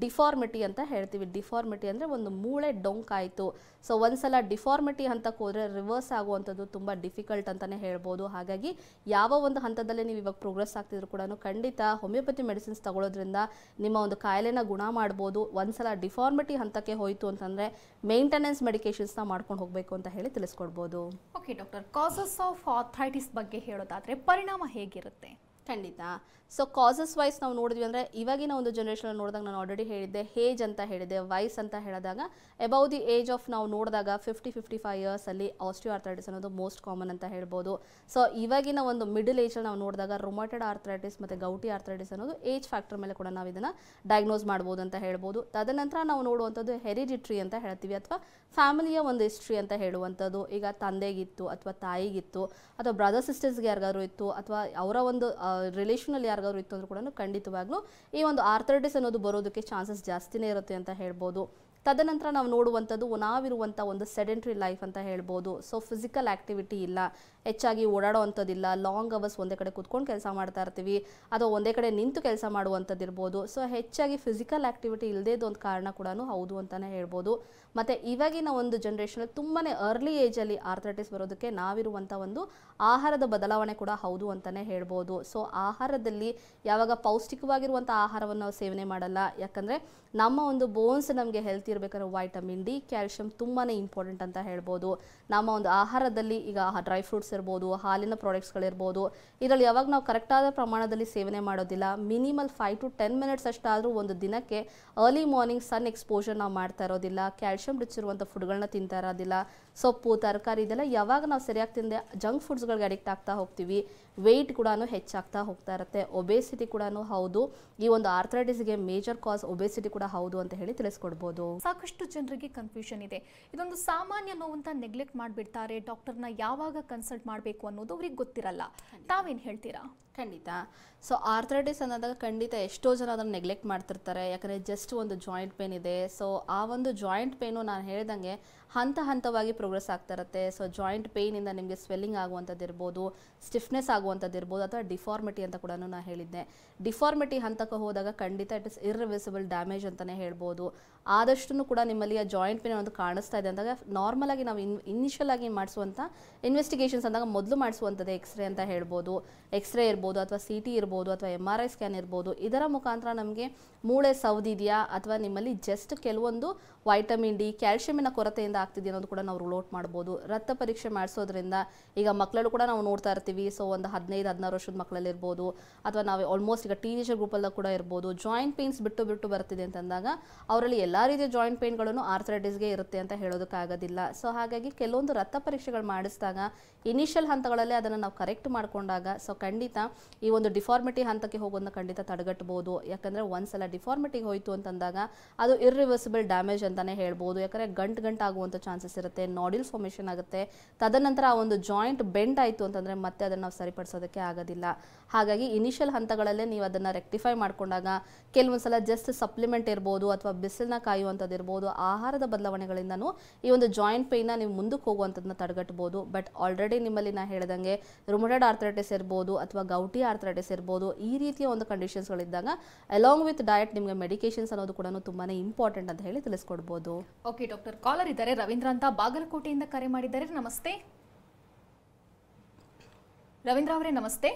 ಡಿಫಾರ್ಮಿಟಿ ಅಂತ ಹೇಳ್ತೀವಿ. ಡಿಫಾರ್ಮಿಟಿ ಅಂದರೆ ಒಂದು ಮೂಳೆ ಡೊಂಕಾಯಿತು. ಸೊ ಒಂದ್ಸಲ ಡಿಫಾರ್ಮಿಟಿ ಹಂತಕ್ಕೆ ಹೋದರೆ ರಿವರ್ಸ್ ಆಗುವಂಥದ್ದು ತುಂಬ ಡಿಫಿಕಲ್ಟ್ ಅಂತಲೇ ಹೇಳ್ಬೋದು. ಹಾಗಾಗಿ ಯಾವ ಒಂದು ಹಂತದಲ್ಲೇ ನೀವು ಇವಾಗ ಪ್ರೋಗ್ರೆಸ್ ಆಗ್ತಿದ್ರು ಕೂಡ ಖಂಡಿತ ಹೋಮಿಯೋಪತಿ ಮೆಡಿಸಿನ್ಸ್ ತಗೊಳ್ಳೋದ್ರಿಂದ ನಿಮ್ಮ ಒಂದು ಕಾಯಿಲೆನ ಗುಣ ಮಾಡ್ಬೋದು. ಒಂದ್ಸಲ ಡಿಫಾರ್ಮಿಟಿ ಹಂತಕ್ಕೆ ಹೋಯಿತು ಅಂತಂದರೆ ಮೇಂಟೆನೆನ್ಸ್ ಮೆಡಿಕೇಶನ್ಸ್ನ ಮಾಡ್ಕೊಂಡು ಹೋಗಬೇಕು ಅಂತ ಹೇಳಿ ತಿಳಿಸ್ಕೊಡ್ಬೋದು. Okay doctor, causes of arthritis ಬಗ್ಗೆ ಹೇಳೋದಾದ್ರೆ ಪರಿಣಾಮ ಹೇಗಿರುತ್ತೆ? ಖಂಡಿತ. ಸೊ ಕಾಸಸ್ ವೈಸ್ ನಾವು ನೋಡಿದ್ವಿ ಅಂದರೆ ಇವಾಗಿನ ಒಂದು ಜನ್ರೇಷನ್ ನೋಡಿದಾಗ ನಾನು ಆಲ್ರೆಡಿ ಹೇಳಿದ್ದೆ, ಏಜ್ ಅಂತ ಹೇಳಿದೆ, ವಯಸ್ಸು ಅಂತ ಹೇಳಿದಾಗ ಅಬೌವ್ ದಿ ಏಜ್ ಆಫ್ ನಾವು ನೋಡಿದಾಗ 50-55 ಇಯರ್ಸಲ್ಲಿ ಆಸ್ಟಿಯೋಆರ್ಥರೈಟಿಸ್ ಅನ್ನೋದು ಮೋಸ್ಟ್ ಕಾಮನ್ ಅಂತ ಹೇಳ್ಬೋದು. ಸೊ ಇವಾಗಿನ ಒಂದು ಮಿಡಲ್ ಏಜಲ್ಲಿ ನಾವು ನೋಡಿದಾಗ ರೊಮ್ಯಾಟೆಡ್ ಆರ್ಥರೈಟಿಸ್ ಮತ್ತು ಗೌಟಿ ಆರ್ಥರೈಟಿಸ್ ಅನ್ನೋದು ಏಜ್ ಫ್ಯಾಕ್ಟರ್ ಮೇಲೆ ಕೂಡ ನಾವು ಇದನ್ನು ಡಯಾಗ್ನೋಸ್ ಮಾಡ್ಬೋದು ಅಂತ ಹೇಳ್ಬೋದು. ತದನಂತರ ನಾವು ನೋಡುವಂಥದ್ದು ಹೆರಿಡಿಟ್ರಿ ಅಂತ ಹೇಳ್ತೀವಿ, ಅಥವಾ ಫ್ಯಾಮಿಲಿಯ ಒಂದು ಹಿಸ್ಟ್ರಿ ಅಂತ ಹೇಳುವಂಥದ್ದು. ಈಗ ತಂದೆಗಿತ್ತು ಅಥವಾ ತಾಯಿಗಿತ್ತು ಅಥವಾ ಬ್ರದರ್ ಸಿಸ್ಟರ್ಸ್ಗೆ ಯಾರಿಗಾದ್ರು ಇತ್ತು ಅಥವಾ ಅವರ ಒಂದು ರಿಲೇಷನಲ್ಲಿ ಯಾರಿಗಾದ್ರು ಇತ್ತು ಅಂದ್ರೂ ಕೂಡ ಖಂಡಿತವಾಗ್ಲೂ ಈ ಒಂದು ಆರ್ಥರೈಟಿಸ್ ಅನ್ನೋದು ಬರೋದಕ್ಕೆ ಚಾನ್ಸಸ್ ಜಾಸ್ತಿನೇ ಇರುತ್ತೆ ಅಂತ ಹೇಳ್ಬೋದು. ತದನಂತರ ನಾವು ನೋಡುವಂಥದ್ದು ನಾವಿರುವಂಥ ಒಂದು ಸೆಡೆಂಟ್ರಿ ಲೈಫ್ ಅಂತ ಹೇಳ್ಬೋದು. ಸೊ ಫಿಸಿಕಲ್ ಆ್ಯಕ್ಟಿವಿಟಿ ಇಲ್ಲ, ಹೆಚ್ಚಾಗಿ ಓಡಾಡೋ ಅಂಥದ್ದಿಲ್ಲ, ಲಾಂಗ್ ಅವರ್ಸ್ ಒಂದೇ ಕಡೆ ಕೂತ್ಕೊಂಡು ಕೆಲಸ ಮಾಡ್ತಾ ಇರ್ತೀವಿ ಅಥವಾ ಒಂದೇ ಕಡೆ ನಿಂತು ಕೆಲಸ ಮಾಡುವಂಥದ್ದು ಇರ್ಬೋದು. ಸೊ ಹೆಚ್ಚಾಗಿ ಫಿಸಿಕಲ್ ಆ್ಯಕ್ಟಿವಿಟಿ ಇಲ್ಲದೇ ಒಂದು ಕಾರಣ ಕೂಡ ಹೌದು ಅಂತಲೇ ಹೇಳ್ಬೋದು. ಮತ್ತು ಇವಾಗಿನ ಒಂದು ಜನ್ರೇಷನಲ್ಲಿ ತುಂಬಾ ಅರ್ಲಿ ಏಜಲ್ಲಿ ಆರ್ಥರೈಟಿಸ್ ಬರೋದಕ್ಕೆ ನಾವಿರುವಂಥ ಒಂದು ಆಹಾರದ ಬದಲಾವಣೆ ಕೂಡ ಹೌದು ಅಂತಲೇ ಹೇಳ್ಬೋದು. ಸೊ ಆಹಾರದಲ್ಲಿ ಯಾವಾಗ ಪೌಷ್ಟಿಕವಾಗಿರುವಂಥ ಆಹಾರವನ್ನು ನಾವು ಸೇವನೆ ಮಾಡಲ್ಲ, ಯಾಕಂದರೆ ನಮ್ಮ ಒಂದು ಬೋನ್ಸ್ ನಮಗೆ ಹೆಲ್ತಿ ಇರಬೇಕಾದ್ರೆ ವೈಟಮಿನ್ ಡಿ, ಕ್ಯಾಲ್ಶಿಯಂ ತುಂಬಾ ಇಂಪಾರ್ಟೆಂಟ್ ಅಂತ ಹೇಳ್ಬೋದು. ನಮ್ಮ ಒಂದು ಆಹಾರದಲ್ಲಿ ಈಗ ಡ್ರೈ ಫ್ರೂಟ್ಸ್ ಇರ್ಬೋದು, ಹಾಲಿನ ಪ್ರಾಡಕ್ಟ್ಸ್ಗಳಿರ್ಬೋದು, ಇದರಲ್ಲಿ ಯಾವಾಗ ನಾವು ಕರೆಕ್ಟಾದ ಪ್ರಮಾಣದಲ್ಲಿ ಸೇವನೆ ಮಾಡೋದಿಲ್ಲ, ಮಿನಿಮಲ್ 5 to 10 ಮಿನಿಟ್ಸ್ ಅಷ್ಟಾದರೂ ಒಂದು ದಿನಕ್ಕೆ ಅರ್ಲಿ ಮಾರ್ನಿಂಗ್ ಸನ್ ಎಕ್ಸ್ಪೋಜರ್ ನಾವು ಮಾಡ್ತಾ ಇರೋದಿಲ್ಲ, ಕ್ಯಾಲ್ಶಿಯಂ ರಿಚ್ ಇರುವಂಥ ಫುಡ್ಗಳನ್ನ ತಿಂತಾ ಇರೋದಿಲ್ಲ, ಸೊಪ್ಪು ತರಕಾರಿ ಇದೆಲ್ಲ ಯಾವಾಗ ನಾವು ಸರಿಯಾಗಿ ತಿಂದೆ ಜಂಕ್ ಫುಡ್ಸ್ಗಳಿಗೆ ಅಡಿಕ್ಟ್ ಆಗ್ತಾ ಹೋಗ್ತೀವಿ, ವೆಯ್ಟ್ ಕೂಡ ಹೆಚ್ಚಾಗ್ತಾ ಹೋಗ್ತಾ ಇರುತ್ತೆ. ಒಬೇಸಿಟಿ ಕೂಡ ಹೌದು, ಈ ಒಂದು ಆರ್ಥರೈಟಿಸ್ಗೆ ಮೇಜರ್ ಕಾಸ್ ಒಬೇಸಿಟಿ ಕೂಡ ಹೌದು ಅಂತ ಹೇಳಿ ತಿಳಿಸ್ಕೊಡ್ಬೋದು. ಸಾಕಷ್ಟು ಜನರಿಗೆ ಕನ್ಫ್ಯೂಷನ್ ಇದೆ. ಇದೊಂದು ಸಾಮಾನ್ಯ ನೋವಂತ ನೆಗ್ಲೆಕ್ಟ್ ಮಾಡಿಬಿಡ್ತಾರೆ, ಡಾಕ್ಟರ್ನ ಯಾವಾಗ ಕನ್ಸಲ್ಟ್ ಮಾಡಬೇಕು ಅನ್ನೋದು ಅವ್ರಿಗೆ ಗೊತ್ತಿರಲ್ಲ. ತಾವೇನು ಹೇಳ್ತೀರಾ? ಖಂಡಿತ. ಸೊ ಆರ್ಥರೈಟಿಸ್ ಅನ್ನೋದಾಗ ಖಂಡಿತ ಎಷ್ಟೋ ಜನ ಅದನ್ನು ನೆಗ್ಲೆಕ್ಟ್ ಮಾಡ್ತಿರ್ತಾರೆ, ಯಾಕಂದರೆ ಜಸ್ಟ್ ಒಂದು ಜಾಯಿಂಟ್ ಪೇನ್ ಇದೆ. ಸೊ ಆ ಒಂದು ಜಾಯಿಂಟ್ ಪೇನು ನಾನು ಹೇಳ್ದಂಗೆ ಹಂತ ಹಂತವಾಗಿ ಪ್ರೋಗ್ರೆಸ್ ಆಗ್ತಾ ಇರುತ್ತೆ. ಸೊ ಜಾಯಿಂಟ್ ಪೇಯ್ನಿಂದ ನಿಮಗೆ ಸ್ವೆಲ್ಲಿಂಗ್ ಆಗುವಂಥದ್ದು ಇರ್ಬೋದು, ಸ್ಟಿಫ್ನೆಸ್ ಆಗುವಂಥದ್ದು ಇರ್ಬೋದು, ಅಥವಾ ಡಿಫಾರ್ಮಿಟಿ ಅಂತ ಕೂಡ ನಾನು ಹೇಳಿದ್ದೆ. ಡಿಫಾರ್ಮಿಟಿ ಹಂತಕ್ಕೆ ಹೋದಾಗ ಖಂಡಿತ ಇಟ್ ಇಸ್ ಇರ್ರಿವರ್ಸಿಬಲ್ ಡ್ಯಾಮೇಜ್ ಅಂತಲೇ ಹೇಳ್ಬೋದು. ಆದಷ್ಟು ಕೂಡ ನಿಮ್ಮಲ್ಲಿ ಆ ಜಾಯಿಂಟ್ ಪೇನ್ ಅನ್ನೋದು ಕಾಣಿಸ್ತಾ ಇದೆ ಅಂದಾಗ ನಾರ್ಮಲ್ ಆಗಿ ನಾವು ಇನಿಷಿಯಲ್ ಆಗಿ ಮಾಡಿಸುವಂಥ ಇನ್ವೆಸ್ಟಿಗೇಷನ್ಸ್ ಅಂದಾಗ ಮೊದಲು ಮಾಡಿಸುವಂಥದ್ದು ಎಕ್ಸ್ರೇ ಅಂತ ಹೇಳ್ಬೋದು. ಎಕ್ಸ್ರೇ ಇರ್ಬೋದು ಅಥವಾ CT ಇರ್ಬೋದು ಅಥವಾ MRI ಸ್ಕ್ಯಾನ್ ಇರ್ಬೋದು. ಇದರ ಮುಖಾಂತರ ನಮಗೆ ಮೂಳೆ ಸೌದಿದೆಯಾ ಅಥವಾ ನಿಮ್ಮಲ್ಲಿ ಜಸ್ಟ್ ಕೆಲವೊಂದು ವೈಟಮಿನ್ ಡಿ, ಕ್ಯಾಲ್ಶಿಯಮಿನ ಕೊರತೆಯಿಂದ ಆಗ್ತಿದೆಯಾ ಅನ್ನೋದು ಕೂಡ ನಾವು ರೂಲ್ ಔಟ್ ಮಾಡ್ಬೋದು. ರಕ್ತ ಪರೀಕ್ಷೆ ಮಾಡಿಸೋದ್ರಿಂದ ಈಗ ಮಕ್ಕಳಲ್ಲೂ ಕೂಡ ನಾವು ನೋಡ್ತಾ ಇರ್ತೀವಿ. ಸೊ ಒಂದು 15-16 ವರ್ಷದ ಮಕ್ಕಳಲ್ಲಿ ಇರ್ಬೋದು ಅಥವಾ ನಾವು ಆಲ್ಮೋಸ್ಟ್ ಈಗ ಟೀನೇಜರ್ ಗ್ರೂಪಲ್ಲ ಕೂಡ ಇರ್ಬೋದು. ಜಾಯಿಂಟ್ ಪೇನ್ಸ್ ಬಿಟ್ಟು ಬರ್ತಿದೆ ಅಂತಂದಾಗ ಅವರಲ್ಲಿ ಎಲ್ಲ ರೀತಿಯ ಜಾಯಿಂಟ್ ಪೇನ್ಗಳನ್ನು ಆರ್ಥರೈಟಿಸ್ಗೆ ಇರುತ್ತೆ ಅಂತ ಹೇಳೋದಕ್ಕಾಗೋದಿಲ್ಲ. ಸೊ ಹಾಗಾಗಿ ಕೆಲವೊಂದು ರಕ್ತ ಪರೀಕ್ಷೆಗಳು ಮಾಡಿಸಿದಾಗ ಇನಿಷಿಯಲ್ ಹಂತಗಳಲ್ಲೇ ಅದನ್ನು ನಾವು ಕರೆಕ್ಟ್ ಮಾಡ್ಕೊಂಡಾಗ ಸೊ ಖಂಡಿತ ಈ ಒಂದು ಡಿಫಾರ್ಮಿಟಿ ಹಂತಕ್ಕೆ ಹೋಗೋದನ್ನ ಖಂಡಿತ ತಡೆಗಟ್ಟಬಹುದು. ಯಾಕಂದರೆ ಒಂದ್ಸಲ ಡಿಫಾರ್ಮಿಟಿಗೆ ಹೋಯಿತು ಅಂತಂದಾಗ ಅದು ಇರ್ರಿವರ್ಸಿಬಲ್ ಡ್ಯಾಮೇಜ್ ಅಂತಾನೆ ಹೇಳ್ಬೋದು. ಯಾಕಂದರೆ ಗಂಟು ಆಗುವಂಥ ಚಾನ್ಸಸ್ ಇರುತ್ತೆ, ನಾಡಿಲ್ ಫಾರ್ಮೇಷನ್ ಆಗುತ್ತೆ. ತದನಂತರ ಆ ಒಂದು ಜಾಯಿಂಟ್ ಬೆಂಡ್ ಆಯಿತು ಅಂತಂದರೆ ಮತ್ತೆ ಅದನ್ನು ನಾವು ಸರಿಪಡಿಸೋದಕ್ಕೆ ಆಗೋದಿಲ್ಲ. ಹಾಗಾಗಿ ಇನಿಷಿಯಲ್ ಹಂತಗಳಲ್ಲೇ ನೀವು ಅದನ್ನು ರೆಕ್ಟಿಫೈ ಮಾಡ್ಕೊಂಡಾಗ ಕೆಲವೊಂದು ಸಲ ಜಸ್ಟ್ ಸಪ್ಲಿಮೆಂಟ್ ಇರ್ಬೋದು ಅಥವಾ ಬಿಸಿಲನ್ನ ಕಾಯುವಂಥದ್ದು ಇರ್ಬೋದು, ಆಹಾರದ ಬದಲಾವಣೆಗಳಿಂದನೂ ಈ ಒಂದು ಜಾಯಿಂಟ್ ಪೇಯ್ನ ನೀವು ಮುಂದಕ್ಕೆ ಹೋಗುವಂಥದ್ದನ್ನ ತಡೆಗಟ್ಟಬಹುದು. ಬಟ್ ಆಲ್ರೆಡಿ ನಿಮ್ಮಲ್ಲಿ ನಾ ಹೇಳ್ದಂಗೆ ರುಮಟೆಡ್ ಆರ್ಥರೈಟಿಸ್ ಇರ್ಬೋದು ಅಥವಾ ಗೌಟಿ ಆರ್ಥರೈಟಿಸ್ ಇರ್ಬೋದು, ಈ ರೀತಿಯ ಒಂದು ಕಂಡೀಷನ್ಸ್ಗಳಿದ್ದಾಗ ಅಲಾಂಗ್ ವಿತ್ ಡಯಟ್ ನಿಮಗೆ ಮೆಡಿಕೇಶನ್ಸ್ ಅನ್ನೋದು ಕೂಡ ತುಂಬಾ ಇಂಪಾರ್ಟೆಂಟ್ ಅಂತ ಹೇಳಿ ತಿಳಿಸ್ಕೊಡ್ಬೋದು. ಓಕೆ ಡಾಕ್ಟರ್, ಕಾಲರ್ ಇದ್ದಾರೆ ರವೀಂದ್ರ ಅಂತ ಬಾಗಲಕೋಟೆಯಿಂದ ಕರೆ ಮಾಡಿದ್ದಾರೆ. ನಮಸ್ತೆ ರವೀಂದ್ರ ಅವರೇ. ನಮಸ್ತೆ,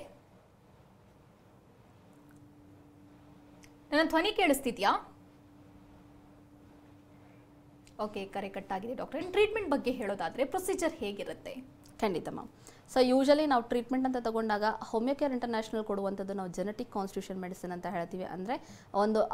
ನನ್ನ ಧ್ವನಿ ಕೇಳಿಸ್ತಿದ್ಯಾ? ಓಕೆ, ಕರೆ ಕಟ್ಟಾಗಿದೆ. ಡಾಕ್ಟರ್, ಟ್ರೀಟ್ಮೆಂಟ್ ಬಗ್ಗೆ ಹೇಳೋದಾದ್ರೆ ಪ್ರೊಸೀಜರ್ ಹೇಗಿರುತ್ತೆ? ಖಂಡಿತ ಮ್ಯಾಮ್. ಸೊ ಯೂಶಲಿ ನಾವು ಟ್ರೀಟ್ಮೆಂಟ್ ಅಂತ ತಗೊಂಡಾಗ ಹೋಮಿಯೋಕೇರ್ ಇಂಟರ್ನ್ಯಾಷನಲ್ ಕೊಡುವಂಥದ್ದು ನಾವು ಜೆನೆಟಿಕ್ ಕಾನ್ಸ್ಟಿಟ್ಯೂಷನ್ ಮೆಡಿಸಿನ್ ಅಂತ ಹೇಳ್ತೀವಿ. ಅಂದರೆ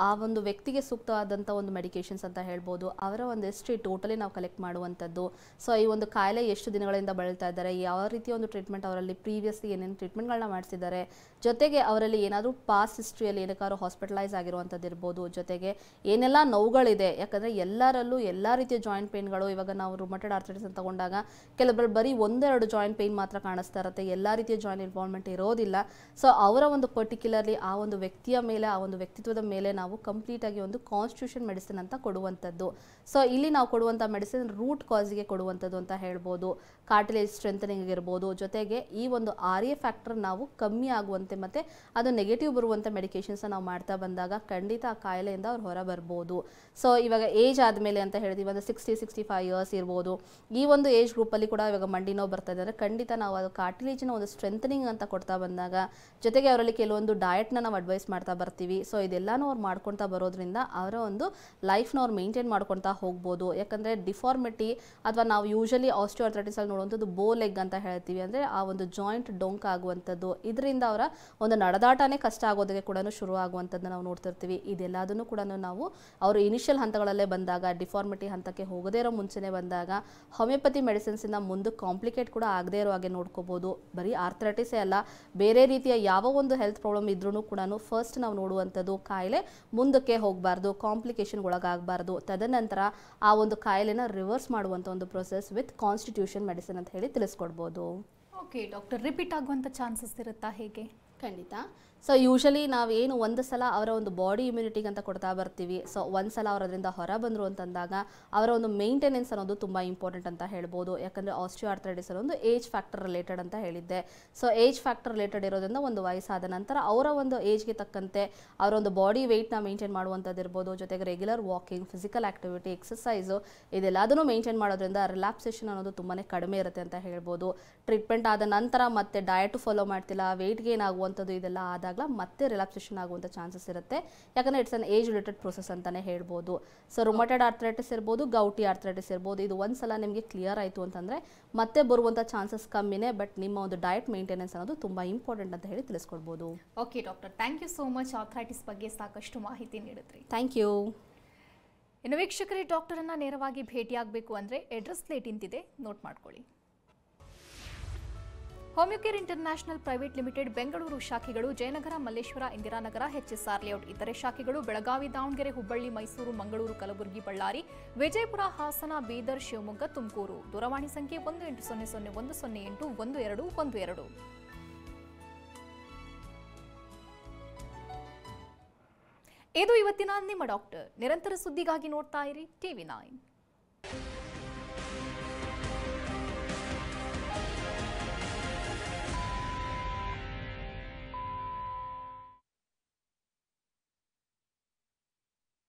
ಆ ಒಂದು ವ್ಯಕ್ತಿಗೆ ಸೂಕ್ತವಾದಂಥ ಒಂದು ಮೆಡಿಕೇಷನ್ಸ್ ಅಂತ ಹೇಳ್ಬೋದು. ಅವರ ಒಂದು ಹಿಸ್ಟ್ರಿ ಟೋಟಲಿ ನಾವು ಕಲೆಕ್ಟ್ ಮಾಡುವಂಥದ್ದು. ಸೊ ಈ ಒಂದು ಕಾಯಿಲೆ ಎಷ್ಟು ದಿನಗಳಿಂದ ಬಳಲ್ತಾ ಇದ್ದಾರೆ, ಯಾವ ರೀತಿಯ ಒಂದು ಟ್ರೀಟ್ಮೆಂಟ್ ಅವರಲ್ಲಿ ಪ್ರೀವಿಯಸ್ಲಿ ಏನೇನು ಟ್ರೀಟ್ಮೆಂಟ್ಗಳನ್ನ ಮಾಡಿಸಿದ್ದಾರೆ, ಜೊತೆಗೆ ಅವರಲ್ಲಿ ಏನಾದರೂ ಪಾಸ್ಟ್ ಹಿಸ್ಟ್ರಿಯಲ್ಲಿ ಏನಕ್ಕಾದ್ರೂ ಹಾಸ್ಪಿಟಲೈಸ್ ಆಗಿರುವಂಥದ್ದು ಇರ್ಬೋದು, ಜೊತೆಗೆ ಏನೆಲ್ಲ ನೋವುಗಳಿದೆ. ಯಾಕಂದರೆ ಎಲ್ಲರಲ್ಲೂ ಎಲ್ಲ ರೀತಿಯ ಜಾಯಿಂಟ್ ಪೇನ್ಗಳು, ಇವಾಗ ನಾವು ರುಮಟೆಡ್ ಆರ್ಥರೈಟಿಸ್ ಅಂತ ತಗೊಂಡಾಗ ಕೆಲವೊಬ್ಬರು ಬರೀ 1-2 ಜಾಯಿಂಟ್ ಪೇನ್ ಮಾತ್ರ ಕಾಣಿಸ್ತಾ ಇರುತ್ತೆ, ಎಲ್ಲ ರೀತಿಯ ಜಾಯಿಂಟ್ ಇನ್ವಾಲ್ವ್ಮೆಂಟ್ ಇರೋದಿಲ್ಲ. ಸೊ ಅವರ ಒಂದು ಪರ್ಟಿಕ್ಯುಲರ್ಲಿ ಆ ಒಂದು ವ್ಯಕ್ತಿಯ ಮೇಲೆ, ಆ ಒಂದು ವ್ಯಕ್ತಿತ್ವದ ಮೇಲೆ ನಾವು ಕಂಪ್ಲೀಟ್ ಆಗಿ ಒಂದು ಕಾನ್ಸ್ಟಿಟ್ಯೂಷನ್ ಮೆಡಿಸಿನ್ ಅಂತ ಕೊಡುವಂಥದ್ದು. ಸೊ ಇಲ್ಲಿ ನಾವು ಕೊಡುವಂಥ ಮೆಡಿಸಿನ್ ರೂಟ್ ಕಾಸ್ಗೆ ಕೊಡುವಂಥದ್ದು ಅಂತ ಹೇಳ್ಬೋದು. ಕಾರ್ಟಿಲೇಜ್ ಸ್ಟ್ರೆಂಥನಿಂಗ್ ಇರ್ಬೋದು, ಜೊತೆಗೆ ಈ ಒಂದು RA ಫ್ಯಾಕ್ಟರ್ ನಾವು ಕಮ್ಮಿ ಆಗುವಂತೆ ಮತ್ತು ಅದು ನೆಗೆಟಿವ್ ಬರುವಂಥ ಮೆಡಿಕೇಶನ್ಸ್ ನಾವು ಮಾಡ್ತಾ ಬಂದಾಗ ಖಂಡಿತ ಆ ಕಾಯಿಲೆಯಿಂದ ಅವ್ರು ಹೊರ ಬರ್ಬೋದು. ಸೊ ಇವಾಗ ಏಜ್ ಆದಮೇಲೆ ಅಂತ ಹೇಳ್ತೀವಿ, ಒಂದು 60-65 ಇಯರ್ಸ್ ಇರ್ಬೋದು, ಈ ಒಂದು ಏಜ್ ಗ್ರೂಪಲ್ಲಿ ಕೂಡ ಇವಾಗ ಮಂಡಿ ನೋವು ಬರ್ತಾ ಇದ್ದಾರೆ. ಖಂಡಿತ ನಾವು ಅದು ಕಾರ್ಟಿಲೇಜಿನ ಒಂದು ಸ್ಟ್ರೆಂಥನಿಂಗ್ ಅಂತ ಕೊಡ್ತಾ ಬಂದಾಗ, ಜೊತೆಗೆ ಅವರಲ್ಲಿ ಕೆಲವೊಂದು ಡಯಟ್ನ ನಾವು ಅಡ್ವೈಸ್ ಮಾಡ್ತಾ ಬರ್ತೀವಿ. ಸೊ ಇದೆಲ್ಲನೂ ಅವ್ರು ಮಾಡ್ಕೊತಾ ಬರೋದ್ರಿಂದ ಅವರ ಒಂದು ಲೈಫ್ನ ಅವ್ರು ಮೇಂಟೈನ್ ಮಾಡ್ಕೊತಾ ಹೋಗ್ಬೋದು. ಯಾಕಂದರೆ ಡಿಫಾರ್ಮಿಟಿ ಅಥವಾ ನಾವು ಯೂಶಲಿ ಆಸ್ಟಿಯೋಆರ್ಥರೈಟಿಸಲ್ಲಿ ನೋಡುವಂಥದ್ದು ಬೋ ಲೆಗ್ ಅಂತ ಹೇಳ್ತೀವಿ, ಅಂದರೆ ಆ ಒಂದು ಜಾಯಿಂಟ್ ಡೊಂಕ್ ಆಗುವಂಥದ್ದು. ಇದರಿಂದ ಅವರ ಒಂದು ನಡೆದಾಟನೇ ಕಷ್ಟ ಆಗೋದಕ್ಕೆ ಕೂಡ ಶುರು ಆಗುವಂಥದ್ದನ್ನ ನಾವು ನೋಡ್ತಿರ್ತೀವಿ. ಇದೆಲ್ಲದನ್ನು ಕೂಡ ನಾವು ಅವರು ಇನಿಷಿಯಲ್ ಹಂತಗಳಲ್ಲೇ ಬಂದಾಗ, ಡಿಫಾರ್ಮಿಟಿ ಹಂತಕ್ಕೆ ಹೋಗದೇ ಇರೋ ಮುಂಚೆನೇ ಬಂದಾಗ ಹೋಮಿಯೋಪತಿ ಮೆಡಿಸಿನ್ಸಿಂದ ಮುಂದೆ ಕಾಂಪ್ಲಿಕೇಟ್ ಕೂಡ ಆಗದೇ ಇರೋ ಹಾಗೆ ನೋಡ್ಕೋಬೋದು. ಬರೀ ಆರ್ಥರೈಟಿಸೇ ಅಲ್ಲ, ಬೇರೆ ರೀತಿಯ ಯಾವ ಒಂದು ಹೆಲ್ತ್ ಪ್ರಾಬ್ಲಮ್ ಇದ್ರೂ ಕೂಡ ಫಸ್ಟ್ ನಾವು ನೋಡುವಂಥದ್ದು ಕಾಯಿಲೆ ಮುಂದಕ್ಕೆ ಹೋಗಬಾರ್ದು, ಕಾಂಪ್ಲಿಕೇಶನ್ಗೊಳಗಾಗಬಾರ್ದು. ತದನಂತರ ಆ ಒಂದು ಕಾಯಿಲೆನ ರಿವರ್ಸ್ ಮಾಡುವಂಥ ಒಂದು ಪ್ರೊಸೆಸ್ ವಿತ್ ಕಾನ್ಸ್ಟಿಟ್ಯೂಷನ್ ಮೆಡಿಸಿನ್ ಅಂತ ಹೇಳಿ ತಿಳಿಸ್ಕೊಡ್ಬೋದು. ಓಕೆ ಡಾಕ್ಟರ್, ರಿಪೀಟ್ ಆಗುವಂಥ ಚಾನ್ಸಸ್ ಇರುತ್ತಾ ಹೇಗೆ? ಖಂಡಿತ. ಸೊ ಯೂಶಲಿ ನಾವೇನು ಒಂದು ಸಲ ಅವರ ಒಂದು ಬಾಡಿ ಇಮ್ಯುನಿಟಿಗೆ ಅಂತ ಕೊಡ್ತಾ ಬರ್ತೀವಿ. ಸೊ ಒಂದು ಸಲ ಅವರು ಅದರಿಂದ ಹೊರ ಬಂದರು ಅಂತಂದಾಗ ಅವರ ಒಂದು ಮೇಂಟೆನೆನ್ಸ್ ಅನ್ನೋದು ತುಂಬ ಇಂಪಾರ್ಟೆಂಟ್ ಅಂತ ಹೇಳ್ಬೋದು. ಯಾಕಂದರೆ ಆಸ್ಟಿಯೋಆರ್ಥರೈಟಿಸ್ ಅನ್ನೋದು ಏಜ್ ಫ್ಯಾಕ್ಟರ್ ರಿಲೇಟೆಡ್ ಅಂತ ಹೇಳಿದ್ದೆ. ಸೊ ಏಜ್ ಫ್ಯಾಕ್ಟರ್ ರಿಲೇಟೆಡ್ ಇರೋದ್ರಿಂದ ಒಂದು ವಯಸ್ಸಾದ ನಂತರ ಅವರ ಒಂದು ಏಜ್ಗೆ ತಕ್ಕಂತೆ ಅವರ ಒಂದು ಬಾಡಿ ವೆಯ್ಟ್ನ ಮೇಂಟೈನ್ ಮಾಡುವಂಥದ್ದು ಇರ್ಬೋದು, ಜೊತೆಗೆ regular walking, physical activity, exercise ಇದೆಲ್ಲದನ್ನು ಮೇಂಟೈನ್ ಮಾಡೋದ್ರಿಂದ ರಿಲ್ಯಾಕ್ಸೇಷನ್ ಅನ್ನೋದು ತುಂಬಾ ಕಡಿಮೆ ಇರುತ್ತೆ ಅಂತ ಹೇಳ್ಬೋದು. ಟ್ರೀಟ್ಮೆಂಟ್ ಆದ ನಂತರ ಮತ್ತೆ ಡಯಟ್ ಫಾಲೋ ಮಾಡ್ತಿಲ್ಲ, ವೆಯ್ಟ್ ಗೇನ್ ಆಗುವಂಥದ್ದು ಇದೆಲ್ಲ ಆದಾಗ ಮತ್ತೆ ರಿಲ್ಯಾಕ್ಸೇಷನ್ ಆಗುವಂಥ ಚಾನ್ಸಸ್ ಇರುತ್ತೆ. ಯಾಕಂದರೆ it's an age related process ಅಂತಲೇ ಹೇಳ್ಬೋದು. ಸೊ ರುಮಟೆಡ್ ಆರ್ಥರೈಟಿಸ್ ಇರ್ಬೋದು, ಗೌಟಿ ಆರ್ಥರೈಟಿಸ್ ಇರ್ಬೋದು, ಇದು ಒಂದು ಸಲ ನಿಮಗೆ ಕ್ಲಿಯರ್ ಆಯಿತು ಅಂತಂದರೆ ಮತ್ತೆ ಬರುವಂಥ ಚಾನ್ಸಸ್ ಕಮ್ಮಿನೇ. ಬಟ್ ನಿಮ್ಮ ಒಂದು ಡಯಟ್ ಮೇಂಟೆನೆನ್ಸ್ ಅನ್ನೋದು ತುಂಬ ಇಂಪಾರ್ಟೆಂಟ್ ಅಂತ ಹೇಳಿ ತಿಳಿಸ್ಕೊಡ್ಬೋದು. Okay doctor, thank you so much. Arthritis ಬಗ್ಗೆ ಸಾಕಷ್ಟು ಮಾಹಿತಿ ನೀಡಿದ್ರಿ. Thank you. ಇನ್ನು ವೀಕ್ಷಕರೇ, ಡಾಕ್ಟರನ್ನು ನೇರವಾಗಿ ಭೇಟಿಯಾಗಬೇಕು ಅಂದರೆ ಅಡ್ರೆಸ್ ಪ್ಲೇಟ್ ಇಂತಿದೆ, ನೋಟ್ ಮಾಡ್ಕೊಳ್ಳಿ. Homeocare international private limited Bengaluru ಶಾಖೆಗಳು ಜಯನಗರ, ಮಲ್ಲೇಶ್ವರ, ಇಂದಿರಾನಗರ, HSR ಲೇಔಟ್. ಇತರೆ ಶಾಖೆಗಳು ಬೆಳಗಾವಿ, ದಾವಣಗೆರೆ, ಹುಬ್ಬಳ್ಳಿ, ಮೈಸೂರು, ಮಂಗಳೂರು, ಕಲಬುರಗಿ, ಬಳ್ಳಾರಿ, ವಿಜಯಪುರ, ಹಾಸನ, ಬೀದರ್, ಶಿವಮೊಗ್ಗ, ತುಮಕೂರು. ದೂರವಾಣಿ ಸಂಖ್ಯೆ 180010081212. ಇದು ಇವತ್ತಿನ ನಿಮ್ಮ ಡಾಕ್ಟರ್. ನಿರಂತರ ಸುದ್ದಿಗಾಗಿ ನೋಡ್ತಾ ಇರಿ TV9.